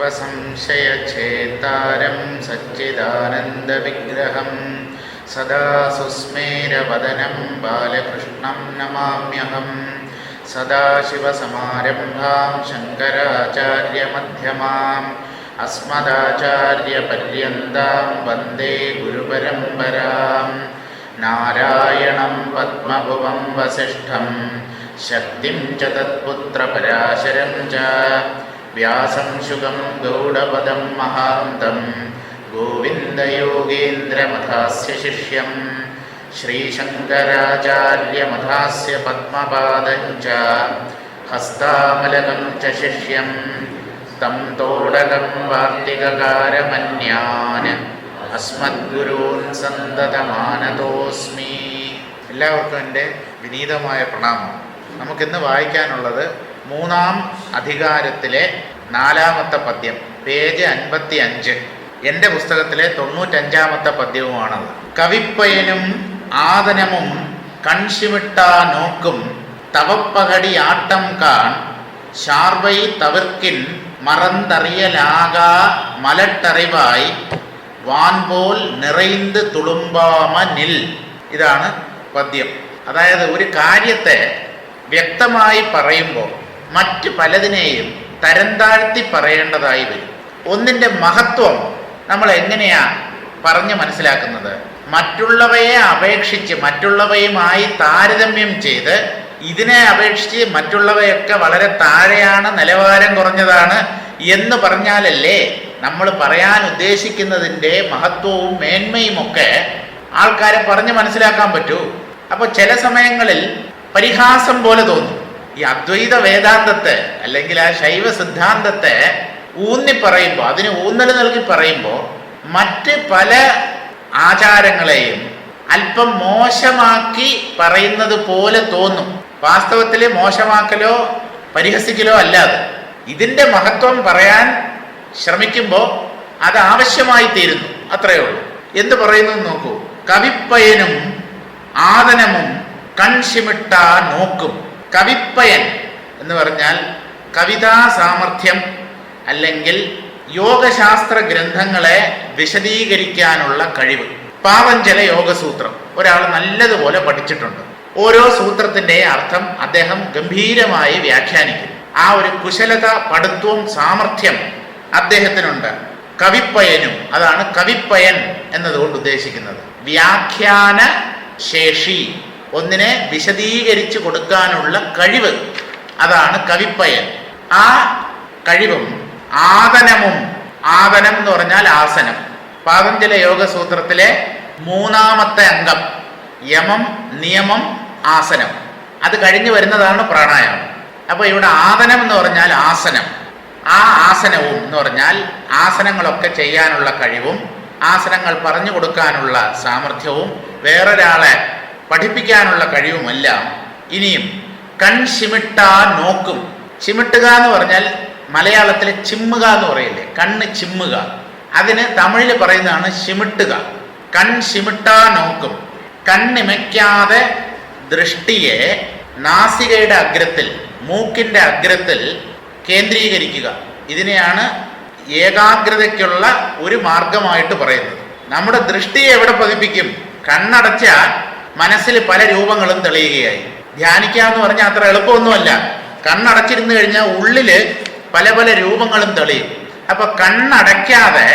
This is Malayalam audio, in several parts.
सर्वसंशयच्छेतारं सच्चिदानन्दविग्रहं सदा सुस्मेरवदनं बालकृष्णं नमाम्यहं। सदाशिवसमारम्भां शङ्कराचार्यमध्यमाम् अस्मदाचार्यपर्यन्तां वन्दे गुरुपरम्पराम्। नारायणं पद्मभुवं वसिष्ठं शक्तिं च तत्पुत्रपराशरं च व्यासं शुगं गौडपदं महान्तं गोविन्दयोगीन्द्रमथास्य शिष्यं श्रीशङ्कराचार्यमथास्य पद्मपादं च हस्तामलकं च शिष्यं तं तोडकं वार्तिककारमन्यान् അസ്മദ്ഗുരൂൻ സന്തതമാനതോസ്മി. എല്ലാവർക്കും എൻ്റെ വിനീതമായ പ്രണാമം. നമുക്കിന്ന് വായിക്കാനുള്ളത് 3-ാം അധികാരത്തിലെ 4-ാമത്തെ പദ്യം, പേജ് 55. എൻ്റെ പുസ്തകത്തിലെ 95-ാമത്തെ പദ്യവുമാണത്. കവിപ്പയനും ആദനമും കൺഷിമിട്ടാ നോക്കും തവപ്പകടി ആട്ടം കാൺ ഷാർവൈ തവിർക്കിൻ മറന്തറിയലാകാ മലട്ടറിവായി വാൻപോൽ നിറൈന്ത് തുളുമ്പാമ നിൽ. ഇതാണ് പദ്യം. അതായത് ഒരു കാര്യത്തെ വ്യക്തമായി പറയുമ്പോൾ മറ്റ് പലതിനെയും തരം താഴ്ത്തി പറയേണ്ടതായി വരും. ഒന്നിൻ്റെ മഹത്വം നമ്മൾ എങ്ങനെയാ പറഞ്ഞ് മനസ്സിലാക്കുന്നത്? മറ്റുള്ളവയെ അപേക്ഷിച്ച് മറ്റുള്ളവയുമായി താരതമ്യം ചെയ്ത് ഇതിനെ അപേക്ഷിച്ച് മറ്റുള്ളവയൊക്കെ വളരെ താഴെയാണ്, നിലവാരം കുറഞ്ഞതാണ് എന്ന് പറഞ്ഞാലല്ലേ നമ്മൾ പറയാൻ ഉദ്ദേശിക്കുന്നതിൻ്റെ മഹത്വവും മേന്മയുമൊക്കെ ആൾക്കാരെ പറഞ്ഞ് മനസ്സിലാക്കാൻ പറ്റൂ. അപ്പോൾ ചില സമയങ്ങളിൽ പരിഹാസം പോലെ തോന്നും. ഈ അദ്വൈത വേദാന്തത്തെ അല്ലെങ്കിൽ ആ ശൈവ സിദ്ധാന്തത്തെ ഊന്നി പറയുമ്പോൾ, അതിന് ഊന്നൽ നൽകി പറയുമ്പോൾ മറ്റ് പല ആചാരങ്ങളെയും അല്പം മോശമാക്കി പറയുന്നത് പോലെ തോന്നും. വാസ്തവത്തിൽ മോശമാക്കലോ പരിഹസിക്കലോ അല്ലാതെ ഇതിൻ്റെ മഹത്വം പറയാൻ ശ്രമിക്കുമ്പോൾ അത് ആവശ്യമായി തീരുന്നു, അത്രയേ ഉള്ളൂ. എന്ത് പറയുന്നു നോക്കൂ. കവിപ്പയനും ആദനമും കൺഷിമിട്ടാ നോക്കും. കവിപ്പയൻ എന്ന് പറഞ്ഞാൽ കവിതാ സാമർഥ്യം അല്ലെങ്കിൽ യോഗശാസ്ത്ര ഗ്രന്ഥങ്ങളെ വിശദീകരിക്കാനുള്ള കഴിവ്. പാവഞ്ചല യോഗസൂത്രം ഒരാൾ നല്ലതുപോലെ പഠിച്ചിട്ടുണ്ട്. ഓരോ സൂത്രത്തിൻ്റെ അർത്ഥം അദ്ദേഹം ഗംഭീരമായി വ്യാഖ്യാനിക്കും. ആ ഒരു കുശലത, പടുത്വം, സാമർഥ്യം അദ്ദേഹത്തിനുണ്ട്. കവിപ്പയനും, അതാണ് കവിപ്പയൻ എന്നതുകൊണ്ട് ഉദ്ദേശിക്കുന്നത്. വ്യാഖ്യാന ശേഷി, ഒന്നിനെ വിശദീകരിച്ചു കൊടുക്കാനുള്ള കഴിവ്, അതാണ് കവിപ്പയൻ. ആ കഴിവും ആദനമും, ആദനം എന്ന് പറഞ്ഞാൽ ആസനം. പാതഞ്ജല യോഗസൂത്രത്തിലെ 3-ാമത്തെ അംഗം യമം, നിയമം, ആസനം. അത് കഴിഞ്ഞു വരുന്നതാണ് പ്രാണായാമം. അപ്പോൾ ഇവിടെ ആദനം എന്ന് പറഞ്ഞാൽ ആസനം. ആ ആസനവും എന്ന് പറഞ്ഞാൽ ആസനങ്ങളൊക്കെ ചെയ്യാനുള്ള കഴിവും ആസനങ്ങൾ പറഞ്ഞു കൊടുക്കാനുള്ള സാമർഥ്യവും വേറൊരാളെ പഠിപ്പിക്കാനുള്ള കഴിവുമെല്ലാം. ഇനിയും കൺഷിമിട്ടാ നോക്കും. ചിമിട്ടുക എന്ന് പറഞ്ഞാൽ മലയാളത്തിൽ ചിമ്മുക എന്ന് പറയില്ലേ, കണ്ണ് ചിമ്മുക. അതിന് തമിഴിൽ പറയുന്നതാണ് ചിമിട്ടുക. കൺഷിമിട്ടാ നോക്കും. കണ്ണിമയ്ക്കാതെ ദൃഷ്ടിയെ നാസികയുടെ അഗ്രത്തിൽ, മൂക്കിൻ്റെ അഗ്രത്തിൽ കേന്ദ്രീകരിക്കുക. ഇതിനെയാണ് ഏകാഗ്രതയ്ക്കുള്ള ഒരു മാർഗമായിട്ട് പറയുന്നത്. നമ്മുടെ ദൃഷ്ടിയെ എവിടെ പതിപ്പിക്കും? കണ്ണടച്ചാൽ മനസ്സിൽ പല രൂപങ്ങളും തെളിയുകയായി. ധ്യാനിക്കുക എന്ന് പറഞ്ഞാൽ അത്ര എളുപ്പമൊന്നുമല്ല. കണ്ണടച്ചിരുന്നു കഴിഞ്ഞാൽ ഉള്ളിൽ പല പല രൂപങ്ങളും തെളിയും. അപ്പൊ കണ്ണടയ്ക്കാതെ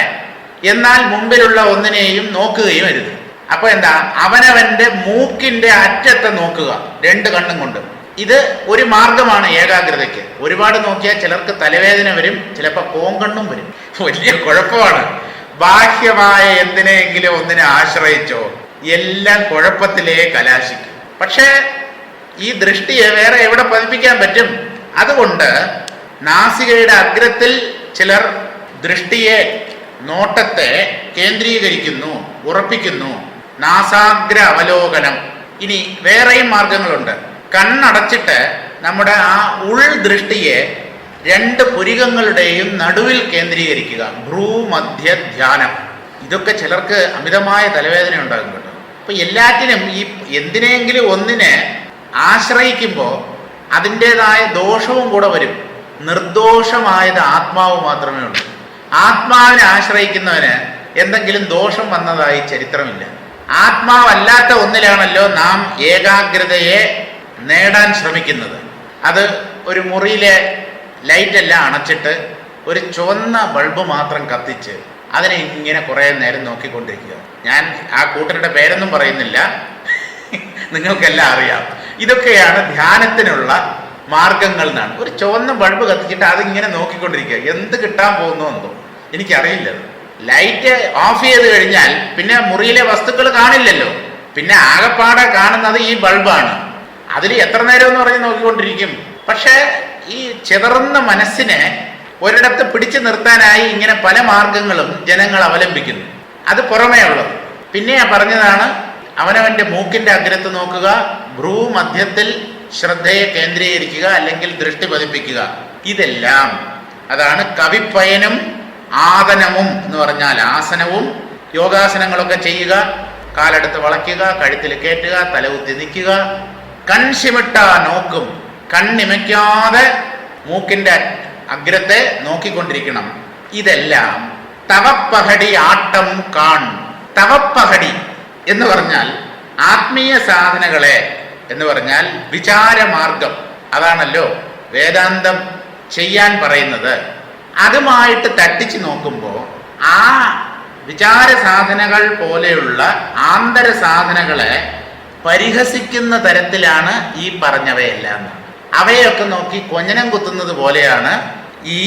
എന്നാൽ മുമ്പിലുള്ള ഒന്നിനെയും നോക്കുകയും അരുത്. അപ്പൊ എന്താ? അവനവന്റെ മൂക്കിന്റെ അറ്റത്തെ നോക്കുക 2 കണ്ണും കൊണ്ട്. ഇത് ഒരു മാർഗമാണ് ഏകാഗ്രതയ്ക്ക്. ഒരുപാട് നോക്കിയാൽ ചിലർക്ക് തലവേദന വരും, ചിലപ്പോൾ കോങ്കണ്ണും വരും. വലിയ കുഴപ്പമാണ്. ബാഹ്യമായ എന്തിനെങ്കിലും ഒന്നിനെ ആശ്രയിച്ചോ എല്ലാം കുഴപ്പത്തിലേ കലാശിക്കും. പക്ഷേ ഈ ദൃഷ്ടിയെ വേറെ എവിടെ പതിപ്പിക്കാൻ പറ്റും? അതുകൊണ്ട് നാസികയുടെ അഗ്രത്തിൽ ചിലർ ദൃഷ്ടിയെ, നോട്ടത്തെ കേന്ദ്രീകരിക്കുന്നു, ഉറപ്പിക്കുന്നു. നാസാഗ്ര അവലോകനം. ഇനി വേറെയും മാർഗങ്ങളുണ്ട്. കണ്ണടച്ചിട്ട് നമ്മുടെ ആ ഉൾദൃഷ്ടിയെ 2 പുരികങ്ങളുടെയും നടുവിൽ കേന്ദ്രീകരിക്കുക. ഭ്രൂമധ്യ ധ്യാനം. ഇതൊക്കെ ചിലർക്ക് അമിതമായ തലവേദന ഉണ്ടാകും കേട്ടോ. അപ്പൊ എല്ലാറ്റിനും ഈ എന്തിനെങ്കിലും ഒന്നിനെ ആശ്രയിക്കുമ്പോൾ അതിൻ്റെതായ ദോഷവും കൂടെ വരും. നിർദോഷമായത് ആത്മാവ് മാത്രമേ ഉള്ളൂ. ആത്മാവിനെ ആശ്രയിക്കുന്നവന് എന്തെങ്കിലും ദോഷം വന്നതായി ചരിത്രമില്ല. ആത്മാവല്ലാത്ത ഒന്നിലാണല്ലോ നാം ഏകാഗ്രതയെ നേടാൻ ശ്രമിക്കുന്നത്. അത് ഒരു മുറിയിലെ ലൈറ്റെല്ലാം അണച്ചിട്ട് ഒരു ചുവന്ന ബൾബ് മാത്രം കത്തിച്ച് അതിനെ ഇങ്ങനെ കുറേ നേരം നോക്കിക്കൊണ്ടിരിക്കുക. ഞാൻ ആ കൂട്ടരുടെ പേരൊന്നും പറയുന്നില്ല, നിങ്ങൾക്കെല്ലാം അറിയാം. ഇതൊക്കെയാണ് ധ്യാനത്തിനുള്ള മാർഗങ്ങൾ എന്നാണ്. ഒരു ചുവന്ന ബൾബ് കത്തിച്ചിട്ട് അതിങ്ങനെ നോക്കിക്കൊണ്ടിരിക്കുക. എന്ത് കിട്ടാൻ പോകുന്നു എന്തോ എനിക്കറിയില്ല. ലൈറ്റ് ഓഫ് ചെയ്ത് കഴിഞ്ഞാൽ പിന്നെ മുറിയിലെ വസ്തുക്കൾ കാണില്ലല്ലോ. പിന്നെ ആകെപ്പാടെ കാണുന്നത് ഈ ബൾബാണ്. അതിൽ എത്ര നേരം എന്ന് പറഞ്ഞ് നോക്കിക്കൊണ്ടിരിക്കും. പക്ഷേ ഈ ചിതറുന്ന മനസ്സിനെ ഒരിടത്ത് പിടിച്ചു നിർത്താനായി ഇങ്ങനെ പല മാർഗങ്ങളും ജനങ്ങൾ അവലംബിക്കുന്നു. അത് പുറമേ ഉള്ളത്. പിന്നെ പറഞ്ഞതാണ് അവനവൻ്റെ മൂക്കിൻ്റെ അഗ്രത്ത് നോക്കുക, ഭ്രൂമധ്യത്തിൽ ശ്രദ്ധയെ കേന്ദ്രീകരിക്കുക, അല്ലെങ്കിൽ ദൃഷ്ടി പതിപ്പിക്കുക. ഇതെല്ലാം അതാണ് കവിപ്പയനും ആദനവും എന്ന് പറഞ്ഞാൽ ആസനവും. യോഗാസനങ്ങളൊക്കെ ചെയ്യുക, കാലെടുത്ത് വളയ്ക്കുക, കഴുത്തിൽ കയറ്റുക, തലകുത്തി നിൽക്കുക, കൺശിമിട്ട നോക്കും, കണ്ണിമയ്ക്കാതെ മൂക്കിൻ്റെ അഗ്രത്തെ നോക്കിക്കൊണ്ടിരിക്കണം. ഇതെല്ലാം തവപ്പഹടി ആട്ടം കാൺ. തവപ്പഹടി എന്ന് പറഞ്ഞാൽ ആത്മീയ സാധനകളെ എന്ന് പറഞ്ഞാൽ വിചാരമാർഗം. അതാണല്ലോ വേദാന്തം ചെയ്യാൻ പറയുന്നത്. അതുമായിട്ട് തട്ടിച്ചു നോക്കുമ്പോൾ ആ വിചാര സാധനകൾ പോലെയുള്ള ആന്തര സാധനങ്ങളെ പരിഹസിക്കുന്ന തരത്തിലാണ് ഈ പറഞ്ഞവയെല്ലാം. അവയൊക്കെ നോക്കി കൊഞ്ഞനം കുത്തുന്നത് പോലെയാണ് ഈ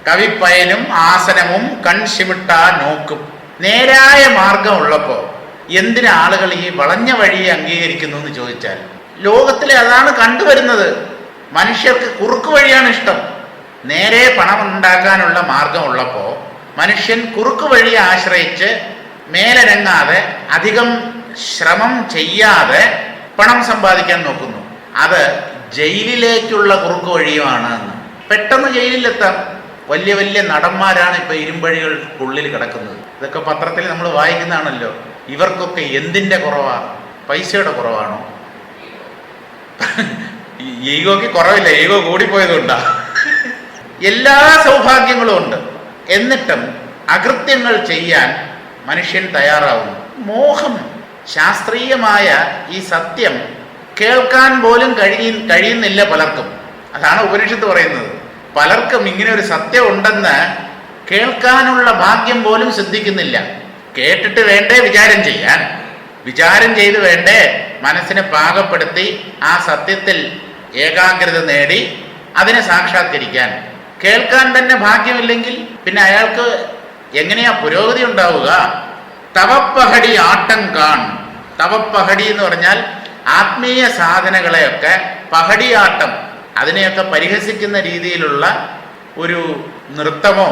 കവിപ്പയനും ആസനവും കൺശിമിട്ട നോക്കും. നേരായ മാർഗം ഉള്ളപ്പോൾ എന്തിന് ആളുകൾ ഈ വളഞ്ഞ വഴിയെ അംഗീകരിക്കുന്നു എന്ന് ചോദിച്ചാൽ, ലോകത്തിലെ അതാണ് കണ്ടുവരുന്നത്. മനുഷ്യർക്ക് കുറുക്ക് വഴിയാണ് ഇഷ്ടം. നേരെ പണം ഉണ്ടാക്കാനുള്ള മാർഗം ഉള്ളപ്പോൾ മനുഷ്യൻ കുറുക്ക് വഴിയെ ആശ്രയിച്ച് മേലനങ്ങാതെ അധികം ശ്രമം ചെയ്യാതെ പണം സമ്പാദിക്കാൻ നോക്കുന്നു. അത് ജയിലിലേക്കുള്ള കുറുക്ക് വഴിയുമാണ്. പെട്ടെന്ന് ജയിലിലെത്താം. വലിയ വലിയ നടന്മാരാണ് ഇപ്പൊ ഇരുമ്പഴികൾക്കുള്ളിൽ കിടക്കുന്നത്. ഇതൊക്കെ പത്രത്തിൽ നമ്മൾ വായിക്കുന്നതാണല്ലോ. ഇവർക്കൊക്കെ എന്തിൻ്റെ കുറവാ? പൈസയുടെ കുറവാണോ? ഈഗോയ്ക്ക് കുറവില്ല, ഈഗോ കൂടിപ്പോയതുകൊണ്ടാ. എല്ലാ സൗഭാഗ്യങ്ങളും ഉണ്ട്, എന്നിട്ടും അകൃത്യങ്ങൾ ചെയ്യാൻ മനുഷ്യൻ തയ്യാറാവുന്നു. മോഹം. ശാസ്ത്രീയമായ ഈ സത്യം കേൾക്കാൻ പോലും കഴിയുന്നില്ല പലർക്കും. അതാണ് ഉപനിഷത്ത് പറയുന്നത്. പലർക്കും ഇങ്ങനെ ഒരു സത്യം ഉണ്ടെന്ന് കേൾക്കാനുള്ള ഭാഗ്യം പോലും സിദ്ധിക്കുന്നില്ല. കേട്ടിട്ട് വേണ്ടേ വിചാരം ചെയ്യാൻ? വിചാരം ചെയ്ത് വേണ്ടേ മനസ്സിനെ പാകപ്പെടുത്തി ആ സത്യത്തിൽ ഏകാഗ്രത നേടി അതിനെ സാക്ഷാത്കരിക്കാൻ? കേൾക്കാൻ തന്നെ ഭാഗ്യമില്ലെങ്കിൽ പിന്നെ അയാൾക്ക് എങ്ങനെയാ പുരോഗതി ഉണ്ടാവുക? തവപ്പഹടി ആട്ടം കാൺ. തവപ്പഹടി എന്ന് പറഞ്ഞാൽ ആത്മീയ സാധനകളെയൊക്കെ പഹടിയാട്ടം, അതിനെയൊക്കെ പരിഹസിക്കുന്ന രീതിയിലുള്ള ഒരു നൃത്തമോ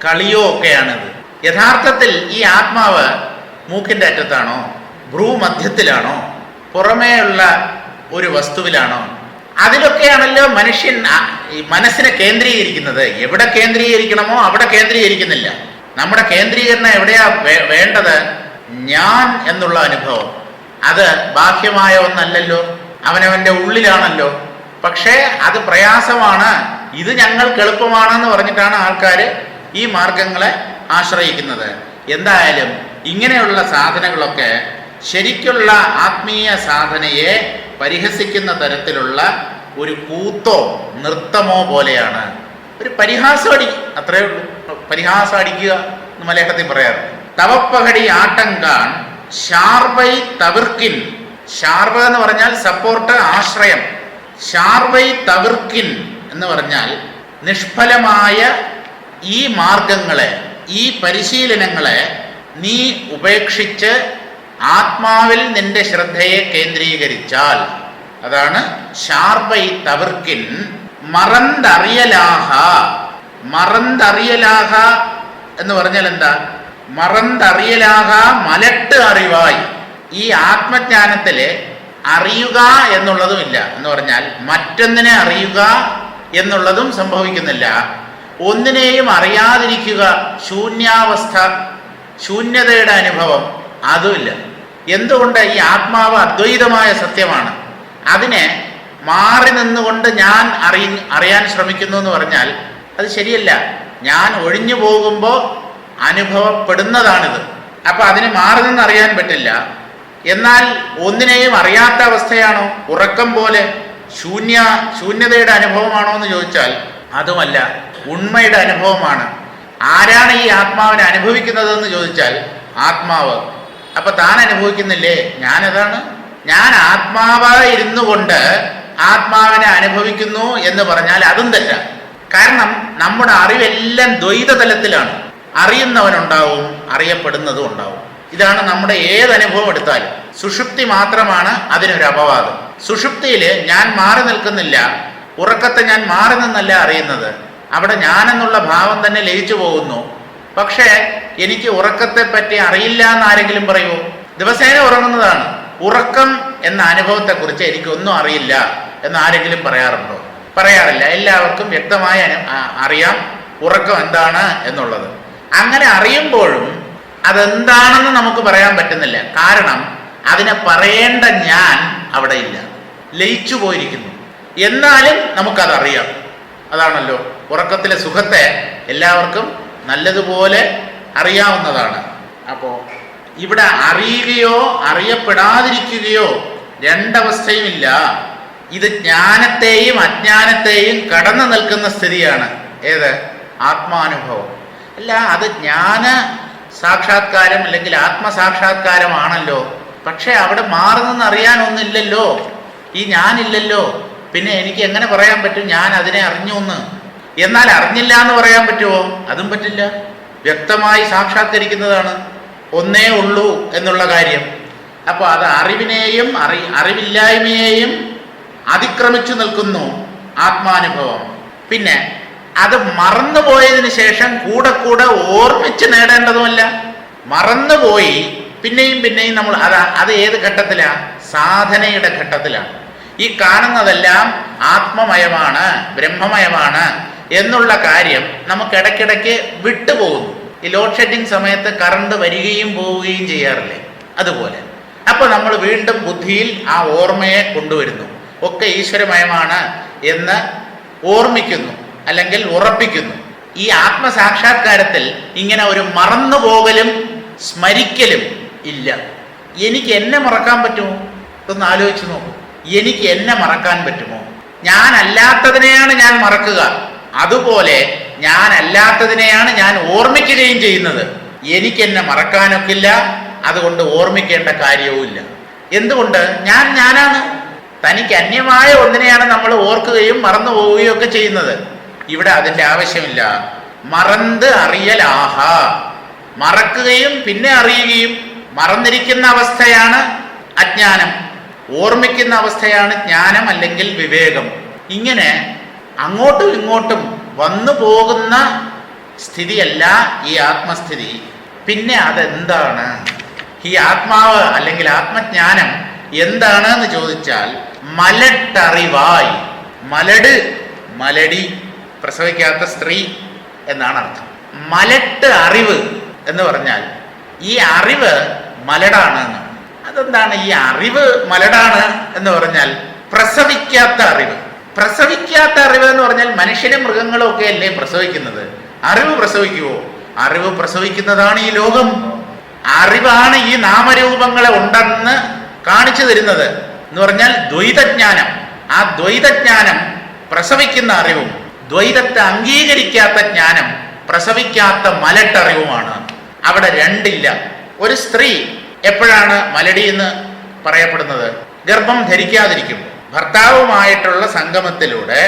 കളിയോ ഒക്കെയാണിത്. യഥാർത്ഥത്തിൽ ഈ ആത്മാവ് മൂക്കിൻ്റെ അറ്റത്താണോ, ഭ്രൂമധ്യത്തിലാണോ, പുറമേയുള്ള ഒരു വസ്തുവിലാണോ? അതിലൊക്കെയാണല്ലോ മനുഷ്യൻ മനസ്സിനെ കേന്ദ്രീകരിക്കുന്നത്. എവിടെ കേന്ദ്രീകരിക്കണമോ അവിടെ കേന്ദ്രീകരിക്കുന്നില്ല. നമ്മുടെ കേന്ദ്രീകരണം എവിടെയാ വേണ്ടത്? ഞാൻ എന്നുള്ള അനുഭവം. അത് ബാഹ്യമായ ഒന്നല്ലല്ലോ, അവനവൻ്റെ ഉള്ളിലാണല്ലോ. പക്ഷേ അത് പ്രയാസമാണ്. ഇത് ഞങ്ങൾക്ക് എളുപ്പമാണെന്ന് പറഞ്ഞിട്ടാണ് ആൾക്കാർ ഈ മാർഗങ്ങളെ ആശ്രയിക്കുന്നത്. എന്തായാലും ഇങ്ങനെയുള്ള സാധനങ്ങളൊക്കെ ശരിക്കുള്ള ആത്മീയ സാധനയെ പരിഹസിക്കുന്ന തരത്തിലുള്ള ഒരു കൂത്തോ നൃത്തമോ പോലെയാണ്. ഒരു പരിഹാസമടി, അത്രയേ ഉള്ളൂ. പരിഹാസം അടിക്കുക എന്ന് മലയാളത്തിൽ പറയാറ്. തവപ്പഹടി ആട്ടങ്കാൻ ഷാർവൈ തവിർക്കിൻ. ഷാർവ എന്ന് പറഞ്ഞാൽ സപ്പോർട്ട്, ആശ്രയം. ഷാർവൈ തവിർക്കിൻ എന്ന് പറഞ്ഞാൽ നിഷ്ഫലമായ ഈ മാർഗങ്ങളെ, ഈ പരിശീലനങ്ങളെ നീ ഉപേക്ഷിച്ച് ആത്മാവിൽ നിന്റെ ശ്രദ്ധയെ കേന്ദ്രീകരിച്ചാൽ, അതാണ് ഷാർവൈ തവിർക്കിൻ. മറന്തറിയലാഹ. മറന്തറിയലാഹ എന്ന് പറഞ്ഞാൽ എന്താ? മറന്തറിയലാഹ മലട്ട് അറിവായി. ഈ ആത്മജ്ഞാനത്തില് അറിയുക എന്നുള്ളതുമില്ല എന്ന് പറഞ്ഞാൽ മറ്റൊന്നിനെ അറിയുക എന്നുള്ളതും സംഭവിക്കുന്നില്ല. ഒന്നിനെയും അറിയാതിരിക്കുക, ശൂന്യാവസ്ഥ, ശൂന്യതയുടെ അനുഭവം, അതുമില്ല. എന്തുകൊണ്ട്? ഈ ആത്മാവ് അദ്വൈതമായ സത്യമാണ്. അതിനെ മാറി നിന്നുകൊണ്ട് ഞാൻ അറിയാൻ ശ്രമിക്കുന്നു എന്ന് പറഞ്ഞാൽ അത് ശരിയല്ല. ഞാൻ ഒഴിഞ്ഞു പോകുമ്പോൾ അനുഭവപ്പെടുന്നതാണിത്. അപ്പം അതിന് മാറി നിന്നറിയാൻ പറ്റില്ല. എന്നാൽ ഒന്നിനെയും അറിയാത്ത അവസ്ഥയാണോ? ഉറക്കം പോലെ ശൂന്യതയുടെ അനുഭവമാണോ എന്ന് ചോദിച്ചാൽ അതുമല്ല, ഉണ്മയുടെ അനുഭവമാണ്. ആരാണ് ഈ ആത്മാവിനെ അനുഭവിക്കുന്നതെന്ന് ചോദിച്ചാൽ ആത്മാവ്. അപ്പം താൻ അനുഭവിക്കുന്നില്ലേ? ഞാനതാണ്. ഞാൻ ആത്മാവായി ഇരുന്നു കൊണ്ട് ആത്മാവിനെ അനുഭവിക്കുന്നു എന്ന് പറഞ്ഞാൽ അതും തെറ്റാണ്. കാരണം നമ്മുടെ അറിവെല്ലാം ദ്വൈത തലത്തിലാണ്. അറിയുന്നവനുണ്ടാവും, അറിയപ്പെടുന്നതും ഉണ്ടാവും. ഇതാണ് നമ്മുടെ ഏതനുഭവം എടുത്താലും. സുഷുപ്തി മാത്രമാണ് അതിനൊരു അപവാദം. സുഷുപ്തിയിൽ ഞാൻ മാറി നിൽക്കുന്നില്ല, ഉറക്കത്തെ ഞാൻ മാറി നിന്നല്ല അറിയുന്നത്. അവിടെ ഞാനെന്നുള്ള ഭാവം തന്നെ ലയിച്ചു പോകുന്നു. പക്ഷേ എനിക്ക് ഉറക്കത്തെ പറ്റി അറിയില്ല എന്ന് ആരെങ്കിലും പറയുമോ? ദിവസേന ഉറങ്ങുന്നതാണ്. ഉറക്കം എന്ന അനുഭവത്തെക്കുറിച്ച് എനിക്കൊന്നും അറിയില്ല എന്ന് ആരെങ്കിലും പറയാറുണ്ടോ? പറയാറില്ല. എല്ലാവർക്കും വ്യക്തമായി അറിയാം ഉറക്കം എന്താണ് എന്നുള്ളത്. അങ്ങനെ അറിയുമ്പോഴും അതെന്താണെന്ന് നമുക്ക് പറയാൻ പറ്റുന്നില്ല. കാരണം അതിനെ പറയേണ്ട ഞാൻ അവിടെ ഇല്ല, ലയിച്ചു പോയിരിക്കുന്നു. എന്നാലും നമുക്കതറിയാം. അതാണല്ലോ ഉറക്കത്തിലെ സുഖത്തെ എല്ലാവർക്കും നല്ലതുപോലെ അറിയാവുന്നതാണ്. അപ്പോൾ ഇവിടെ അറിയുകയോ അറിയപ്പെടാതിരിക്കുകയോ രണ്ടവസ്ഥയുമില്ല. ഇത് ജ്ഞാനത്തെയും അജ്ഞാനത്തെയും കടന്നു നിൽക്കുന്ന സ്ഥിതിയാണ്. ഏത്? ആത്മാനുഭവം. അല്ല, അത് ജ്ഞാന സാക്ഷാത്കാരം അല്ലെങ്കിൽ ആത്മസാക്ഷാത്കാരമാണല്ലോ. പക്ഷെ അവിടെ മാറി നിന്ന് അറിയാനൊന്നില്ലല്ലോ, ഈ ഞാനില്ലല്ലോ. പിന്നെ എനിക്ക് എങ്ങനെ പറയാൻ പറ്റും ഞാൻ അതിനെ അറിഞ്ഞു എന്ന്? എന്നാൽ അറിഞ്ഞില്ല എന്ന് പറയാൻ പറ്റുമോ? അതും പറ്റില്ല. വ്യക്തമായി സാക്ഷാത്കരിക്കുന്നതാണ്, ഒന്നേ ഉള്ളൂ എന്നുള്ള കാര്യം. അപ്പോൾ അത് അറിവിനെയും അറിവില്ലായ്മയെയും അതിക്രമിച്ചു നിൽക്കുന്നു ആത്മാനുഭവം. പിന്നെ അത് മറന്നുപോയതിന് ശേഷം കൂടെ കൂടെ ഓർമ്മിച്ച് നേടേണ്ടതുമല്ല. മറന്നുപോയി പിന്നെയും പിന്നെയും നമ്മൾ അത് ഏത് ഘട്ടത്തിലാണ്? സാധനയുടെ ഘട്ടത്തിലാണ്. ഈ കാണുന്നതെല്ലാം ആത്മമയമാണ്, ബ്രഹ്മമയമാണ് എന്നുള്ള കാര്യം നമുക്ക് ഇടയ്ക്കിടയ്ക്ക് വിട്ടുപോകുന്നു. ഈ ലോഡ് ഷെഡിങ് സമയത്ത് കറണ്ട് വരികയും പോവുകയും ചെയ്യാറില്ലേ? അതുപോലെ അപ്പോൾ നമ്മൾ വീണ്ടും ബുദ്ധിയിൽ ആ ഓർമ്മയെ കൊണ്ടുവരുന്നു. ഒക്കെ ഈശ്വരമയമാണ് എന്ന് ഓർമ്മിക്കുന്നു, അല്ലെങ്കിൽ ഉറപ്പിക്കുന്നു. ഈ ആത്മസാക്ഷാത്കാരത്തിൽ ഇങ്ങനെ ഒരു മറന്നുപോകലും സ്മരിക്കലും ഇല്ല. എനിക്ക് എന്നെ മറക്കാൻ പറ്റുമോ? ഒന്ന് ആലോചിച്ച് നോക്കൂ. എനിക്ക് എന്നെ മറക്കാൻ പറ്റുമോ? ഞാനല്ലാത്തതിനെയാണ് ഞാൻ മറക്കുക. അതുപോലെ ഞാനല്ലാത്തതിനെയാണ് ഞാൻ ഓർമ്മിക്കുകയും ചെയ്യുന്നത്. എനിക്കെന്നെ മറക്കാനൊക്കില്ല, അതുകൊണ്ട് ഓർമ്മിക്കേണ്ട കാര്യവുമില്ല. എന്തുകൊണ്ട്? ഞാനാണ്. തനിക്ക് അന്യമായ ഒന്നിനെയാണ് നമ്മൾ ഓർക്കുകയും മറന്നു പോവുകയും ഒക്കെ ചെയ്യുന്നത്. ഇവിടെ അതിൻ്റെ ആവശ്യമില്ല. മറന്ന് അറിയലാഹ. മറക്കുകയും പിന്നെ അറിയുകയും. മറന്നിരിക്കുന്ന അവസ്ഥയാണ് അജ്ഞാനം, ഓർമ്മിക്കുന്ന അവസ്ഥയാണ് ജ്ഞാനം അല്ലെങ്കിൽ വിവേകം. ഇങ്ങനെ അങ്ങോട്ടും ഇങ്ങോട്ടും വന്നു പോകുന്ന സ്ഥിതിയല്ല ഈ ആത്മസ്ഥിതി. പിന്നെ അതെന്താണ്? ഈ ആത്മാവ് അല്ലെങ്കിൽ ആത്മജ്ഞാനം എന്താണ് എന്ന് ചോദിച്ചാൽ മലട്ടറിവായി. മലടി, പ്രസവിക്കാത്ത സ്ത്രീ എന്നാണ് അർത്ഥം. മലട്ട് അറിവ് എന്ന് പറഞ്ഞാൽ ഈ അറിവ് മലടാണ് എന്നാണ്. അതെന്താണ് ഈ അറിവ് മലടാണ് എന്ന് പറഞ്ഞാൽ? പ്രസവിക്കാത്ത അറിവ്. പ്രസവിക്കാത്ത അറിവ് എന്ന് പറഞ്ഞാൽ മനുഷ്യരും മൃഗങ്ങളും ഒക്കെ അല്ലേ പ്രസവിക്കുന്നത്? അറിവ് പ്രസവിക്കുവോ? അറിവ് പ്രസവിക്കുന്നതാണ് ഈ ലോകം. അറിവാണ് ഈ നാമരൂപങ്ങളെ ഉണ്ടെന്ന് കാണിച്ചു തരുന്നത് എന്ന് പറഞ്ഞാൽ ദ്വൈതജ്ഞാനം. ആ ദ്വൈതജ്ഞാനം പ്രസവിക്കുന്ന അറിവും ദ്വൈതത്തെ അംഗീകരിക്കാത്ത ജ്ഞാനം പ്രസവിക്കാത്ത മലട്ടറിവുമാണ്. അവിടെ രണ്ടില്ല. ഒരു സ്ത്രീ എപ്പോഴാണ് മലടി എന്ന് പറയപ്പെടുന്നത്? ഗർഭം ധരിക്കാതിരിക്കും. ഭർത്താവുമായിട്ടുള്ള സംഗമത്തിലൂടെ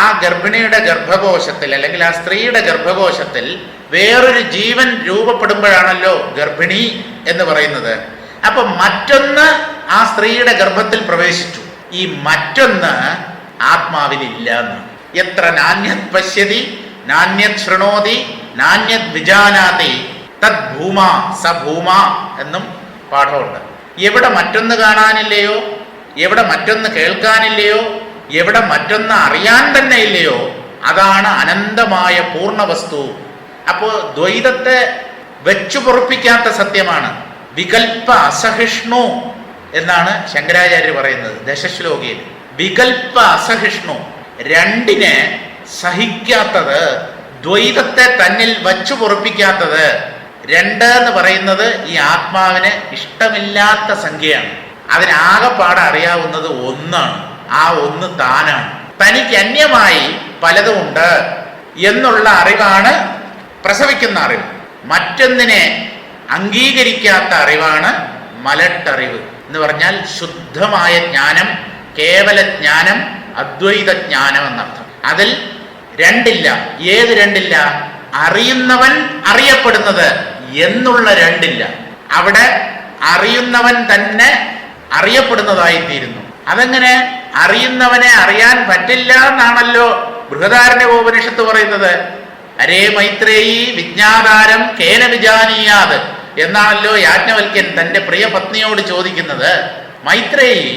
ആ ഗർഭിണിയുടെ ഗർഭകോശത്തിൽ അല്ലെങ്കിൽ ആ സ്ത്രീയുടെ ഗർഭകോശത്തിൽ വേറൊരു ജീവൻ രൂപപ്പെടുമ്പോഴാണല്ലോ ഗർഭിണി എന്ന് പറയുന്നത്. അപ്പൊ മറ്റൊന്ന് ആ സ്ത്രീയുടെ ഗർഭത്തിൽ പ്രവേശിച്ചു. ഈ മറ്റൊന്ന് ആത്മാവിലില്ല എന്നാണ്. എത്ര നാന്യത് പശ്യതി നാന്യത് ശൃണോതി നാന്യത് വിജാനാതി തദ് ഭൂമ സ ഭൂമ എന്നും പാഠമുണ്ട്. എവിടെ മറ്റൊന്ന് കാണാനില്ലയോ, എവിടെ മറ്റൊന്ന് കേൾക്കാനില്ലയോ, എവിടെ മറ്റൊന്ന് അറിയാൻ തന്നെ ഇല്ലയോ, അതാണ് അനന്തമായ പൂർണ്ണ വസ്തു. അപ്പോൾ ദ്വൈതത്തെ വെച്ചു പൊറുപ്പിക്കാത്ത സത്യമാണ്. വികൽപ്പ അസഹിഷ്ണു എന്നാണ് ശങ്കരാചാര്യർ പറയുന്നത് ദശശ്ലോകിയിൽ. വികൽപ്പ അസഹിഷ്ണു, രണ്ടിനെ സഹിക്കാത്തത്, ദ്വൈതത്തെ തന്നിൽ വച്ചു പൊറുപ്പിക്കാത്തത്. 2 എന്ന് പറയുന്നത് ഈ ആത്മാവിന് ഇഷ്ടമില്ലാത്ത സംഖ്യയാണ്. അതിനാകെപ്പാടെ അറിയാവുന്നത് 1 ആണ്. ആ 1 താനാണ്. തനിക്ക് അന്യമായി പലതുമുണ്ട് എന്നുള്ള അറിവാണ് പ്രസവിക്കുന്ന അറിവ്. മറ്റൊന്നിനെ അംഗീകരിക്കാത്ത അറിവാണ് മലട്ടറിവ് എന്ന് പറഞ്ഞാൽ ശുദ്ധമായ ജ്ഞാനം, കേവല ജ്ഞാനം, അദ്വൈത ജ്ഞാനം എന്നർത്ഥം. അതിൽ 2 ഇല്ല. ഏത് 2 ഇല്ല? അറിയുന്നവൻ അറിയപ്പെടുന്നത് എന്നുള്ള 2 ഇല്ല. അവിടെ അറിയുന്നവൻ തന്നെ അറിയപ്പെടുന്നതായിത്തീരുന്നു. അതെങ്ങനെ? അറിയുന്നവനെ അറിയാൻ പറ്റില്ല എന്നാണല്ലോ ബൃഹദാരണ്യോപനിഷത്ത് പറയുന്നത്. അരേ മൈത്രേയി വിജ്ഞാതാരം കേന വിജാനീയാത് എന്നാണല്ലോ യാജ്ഞവൽക്യൻ തൻ്റെ പ്രിയ പത്നിയോട് ചോദിക്കുന്നത്. മൈത്രേയി,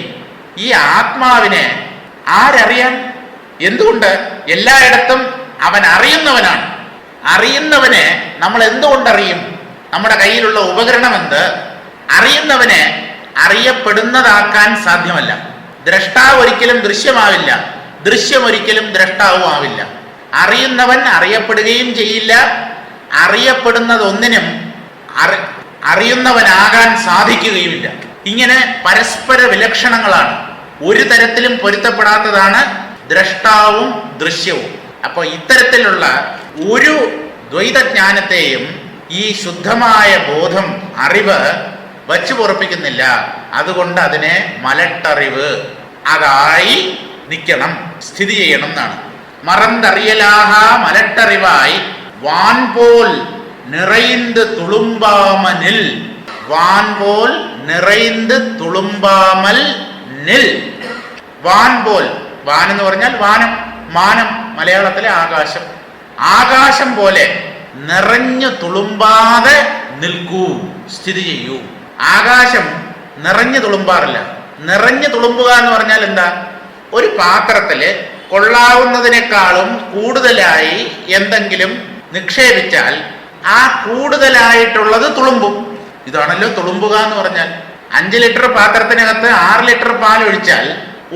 ഈ ആത്മാവിനെ ആരറിയാൻ? എന്തുകൊണ്ട്? എല്ലായിടത്തും അവൻ അറിയുന്നവനാണ്. അറിയുന്നവനെ നമ്മൾ എന്തുകൊണ്ടറിയും? നമ്മുടെ കയ്യിലുള്ള ഉപകരണം എന്ത്? അറിയുന്നവനെ അറിയപ്പെടുന്നതാക്കാൻ സാധ്യമല്ല. ദ്രഷ്ടാവ് ഒരിക്കലും ദൃശ്യമാവില്ല, ദൃശ്യം ഒരിക്കലും ദ്രഷ്ടാവും ആവില്ല. അറിയുന്നവൻ അറിയപ്പെടുകയും ചെയ്യില്ല. അറിയപ്പെടുന്നതൊന്നിനും അറിയുന്നവനാകാൻ സാധിക്കുകയുമില്ല. ഇങ്ങനെ പരസ്പര വിലക്ഷണങ്ങളാണ്. ഒരു തരത്തിലും പൊരുത്തപ്പെടാത്തതാണ് ദ്രഷ്ടാവും ദൃശ്യവും. അപ്പോൾ ഇത്തരത്തിലുള്ള ഒരു ദ്വൈതജ്ഞാനത്തെയും ഈ ശുദ്ധമായ ബോധം, അറിവ് വച്ചു പൊറപ്പിക്കുന്നില്ല. അതുകൊണ്ട് അതിനെ മലട്ടറിവ് അതായി നിൽക്കണം, സ്ഥിതി ചെയ്യണം എന്നാണ്. മറന്തറിയലാഹ മലട്ടറിവായി വാൻപോൽ നിറൈந்து തുളുമ്പാമനിൽ. വാൻപോൽ നിറൈந்து തുളുമ്പാമൽ നിൽ. വാൻപോൽ, വാൻ എന്ന് പറഞ്ഞാൽ വാനം, മാനം, മലയാളത്തിലെ ആകാശം. ആകാശം പോലെ നിറഞ്ഞു തുളുമ്പാതെ നിൽക്കൂ, സ്ഥിതി ചെയ്യൂ. ആകാശം നിറഞ്ഞു തുളുമ്പാറില്ല. നിറഞ്ഞു തുളുമ്പുക എന്ന് പറഞ്ഞാൽ എന്താ? ഒരു പാത്രത്തില് കൊള്ളാവുന്നതിനേക്കാളും കൂടുതലായി എന്തെങ്കിലും നിക്ഷേപിച്ചാൽ ആ കൂടുതലായിട്ടുള്ളത് തുളുമ്പും. ഇതാണല്ലോ തുളുമ്പുക എന്ന് പറഞ്ഞാൽ. 5 ലിറ്റർ പാത്രത്തിനകത്ത് 6 ലിറ്റർ പാൽ ഒഴിച്ചാൽ